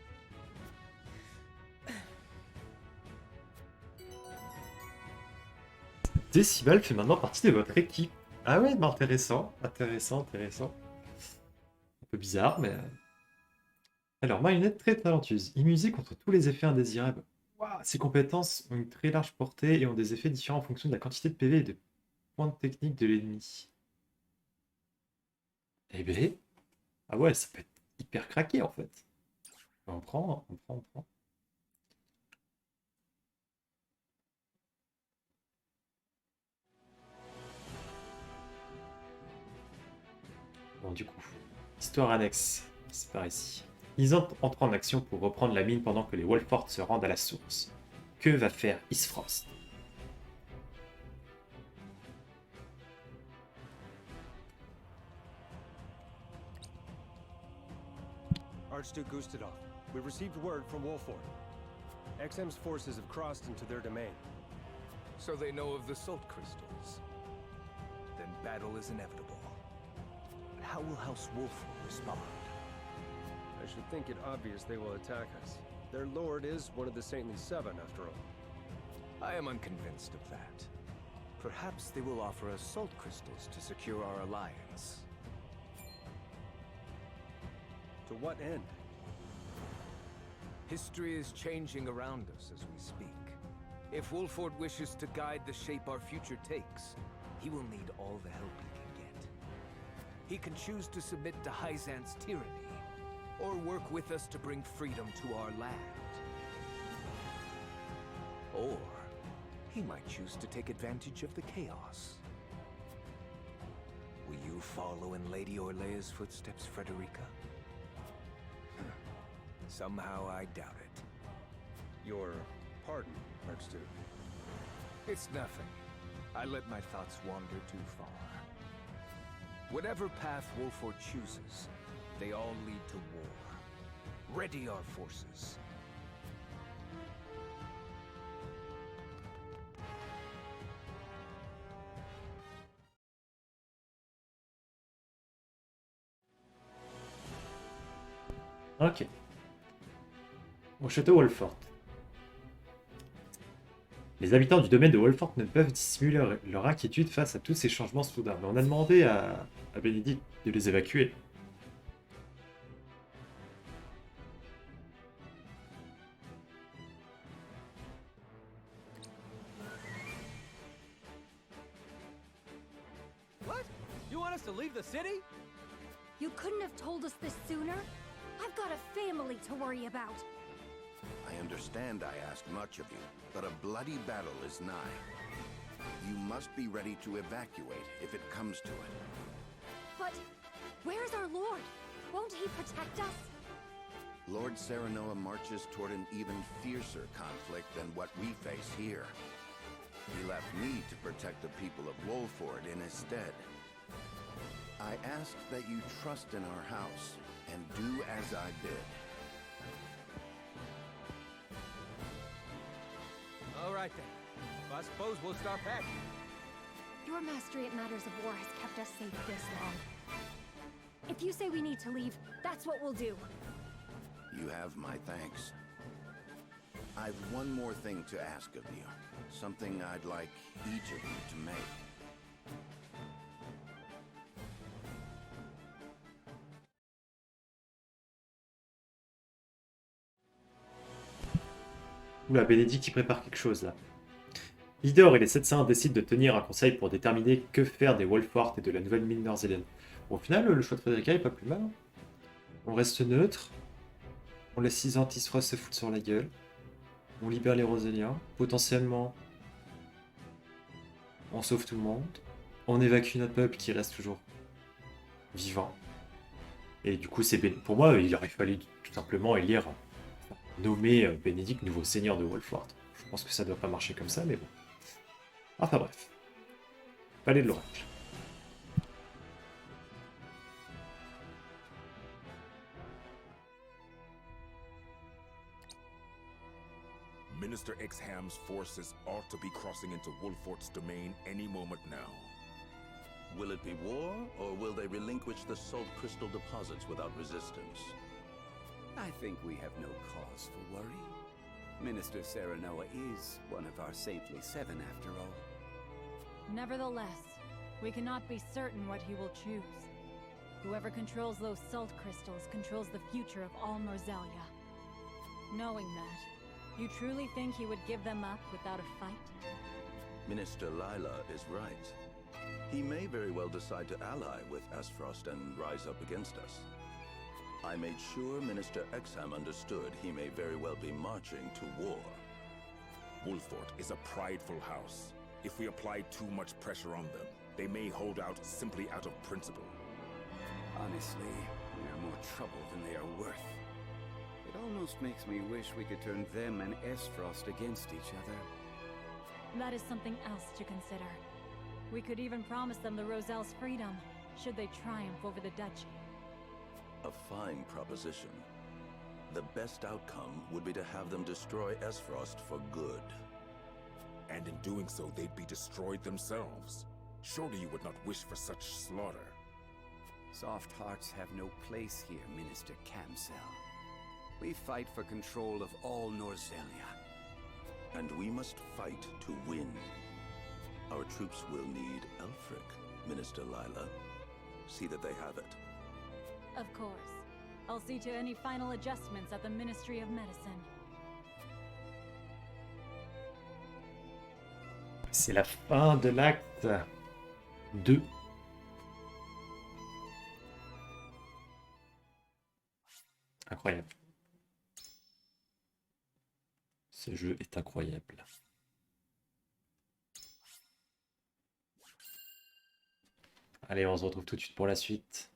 Décimal fait maintenant partie de votre équipe. Ah ouais, bah intéressant. Un peu bizarre, mais... Alors, marionnette très talentueuse. Immunisée contre tous les effets indésirables. Waouh, ses compétences ont une très large portée et ont des effets différents en fonction de la quantité de PV et de points de technique de l'ennemi. Eh ben, ah ouais, ça peut être hyper craqué en fait. On prend, on prend, on prend. Bon, du coup, histoire annexe, c'est par ici. Ils entrent en action pour reprendre la mine pendant que les Wolffort se rendent à la source. Que va faire Aesfrost? Archduke Gustadov, we received word from Wolffort. XM's forces have crossed into their domain. So they know of the salt crystals. Then battle is inevitable. But how will House Wolffort respond? I should think it obvious they will attack us. Their lord is one of the Saintly Seven, after all. I am unconvinced of that. Perhaps they will offer us salt crystals to secure our alliance. To what end? History is changing around us as we speak. If Wolffort wishes to guide the shape our future takes, he will need all the help he can get. He can choose to submit to Hyzant's tyranny, or work with us to bring freedom to our land. Or he might choose to take advantage of the chaos. Will you follow in Lady Orlea's footsteps, Frédérica? Somehow I doubt it. Your pardon, Archduke. It's nothing. I let my thoughts wander too far. Whatever path Wolffort chooses, they all lead to war. Ready our forces. Ok. Au château Wolffort. Les habitants du domaine de Wolffort ne peuvent dissimuler leur inquiétude face à tous ces changements soudains. Mais on a demandé à Benedict de les évacuer. What? You want us to leave the city? You couldn't have told us this sooner? I've got a family to worry about. I understand I ask much of you, but a bloody battle is nigh. You must be ready to evacuate if it comes to it. But where's our lord? Won't he protect us? Lord Serenor marches toward an even fiercer conflict than what we face here. He left me to protect the people of Wolffort in his stead. I ask that you trust in our house and do as I bid. All right then. I suppose we'll start packing. Your mastery at matters of war has kept us safe this long. If you say we need to leave, that's what we'll do. You have my thanks. I've one more thing to ask of you. Something I'd like each of you to make. Oula, Benedict qui prépare quelque chose là. Leader et les 700 décident de tenir un conseil pour déterminer que faire des Wolffort et de la nouvelle mine norzélienne. Bon, au final, le choix de Frédérica est pas plus mal. Hein. On reste neutre. On laisse 6 Aesfrost se foutre sur la gueule. On libère les Norzéliens. Potentiellement, on sauve tout le monde. On évacue notre peuple qui reste toujours vivant. Et du coup, c'est pour moi, il aurait fallu tout simplement élire, nommer Benedict nouveau seigneur de Wolffort. Je pense que ça doit pas marcher comme ça, mais bon. Enfin bref. Palais de l'Oracle. Minister Exham's forces ought to be crossing into Wolffort's domain any moment now. Will it be war, or will they relinquish the salt crystal deposits without resistance? I think we have no cause for worry. Minister Serenor is one of our Saintly Seven, after all. Nevertheless, we cannot be certain what he will choose. Whoever controls those salt crystals controls the future of all Norzélia. Knowing that, you truly think he would give them up without a fight? Minister Lila is right. He may very well decide to ally with Aesfrost and rise up against us. I made sure Minister Exham understood he may very well be marching to war. Wolffort is a prideful house. If we apply too much pressure on them, they may hold out simply out of principle. Honestly, they are more trouble than they are worth. It almost makes me wish we could turn them and Aesfrost against each other. That is something else to consider. We could even promise them the Roselle's freedom, should they triumph over the duchy. A fine proposition. The best outcome would be to have them destroy Aesfrost for good. And in doing so, they'd be destroyed themselves. Surely you would not wish for such slaughter. Soft hearts have no place here, Minister Camsell. We fight for control of all Norzélia. And we must fight to win. Our troops will need Elfric, Minister Lila. See that they have it. Of course. I'll see to any final adjustments at the Ministry of Medicine. C'est la fin de l'acte 2. Incroyable. Ce jeu est incroyable. Allez, on se retrouve tout de suite pour la suite.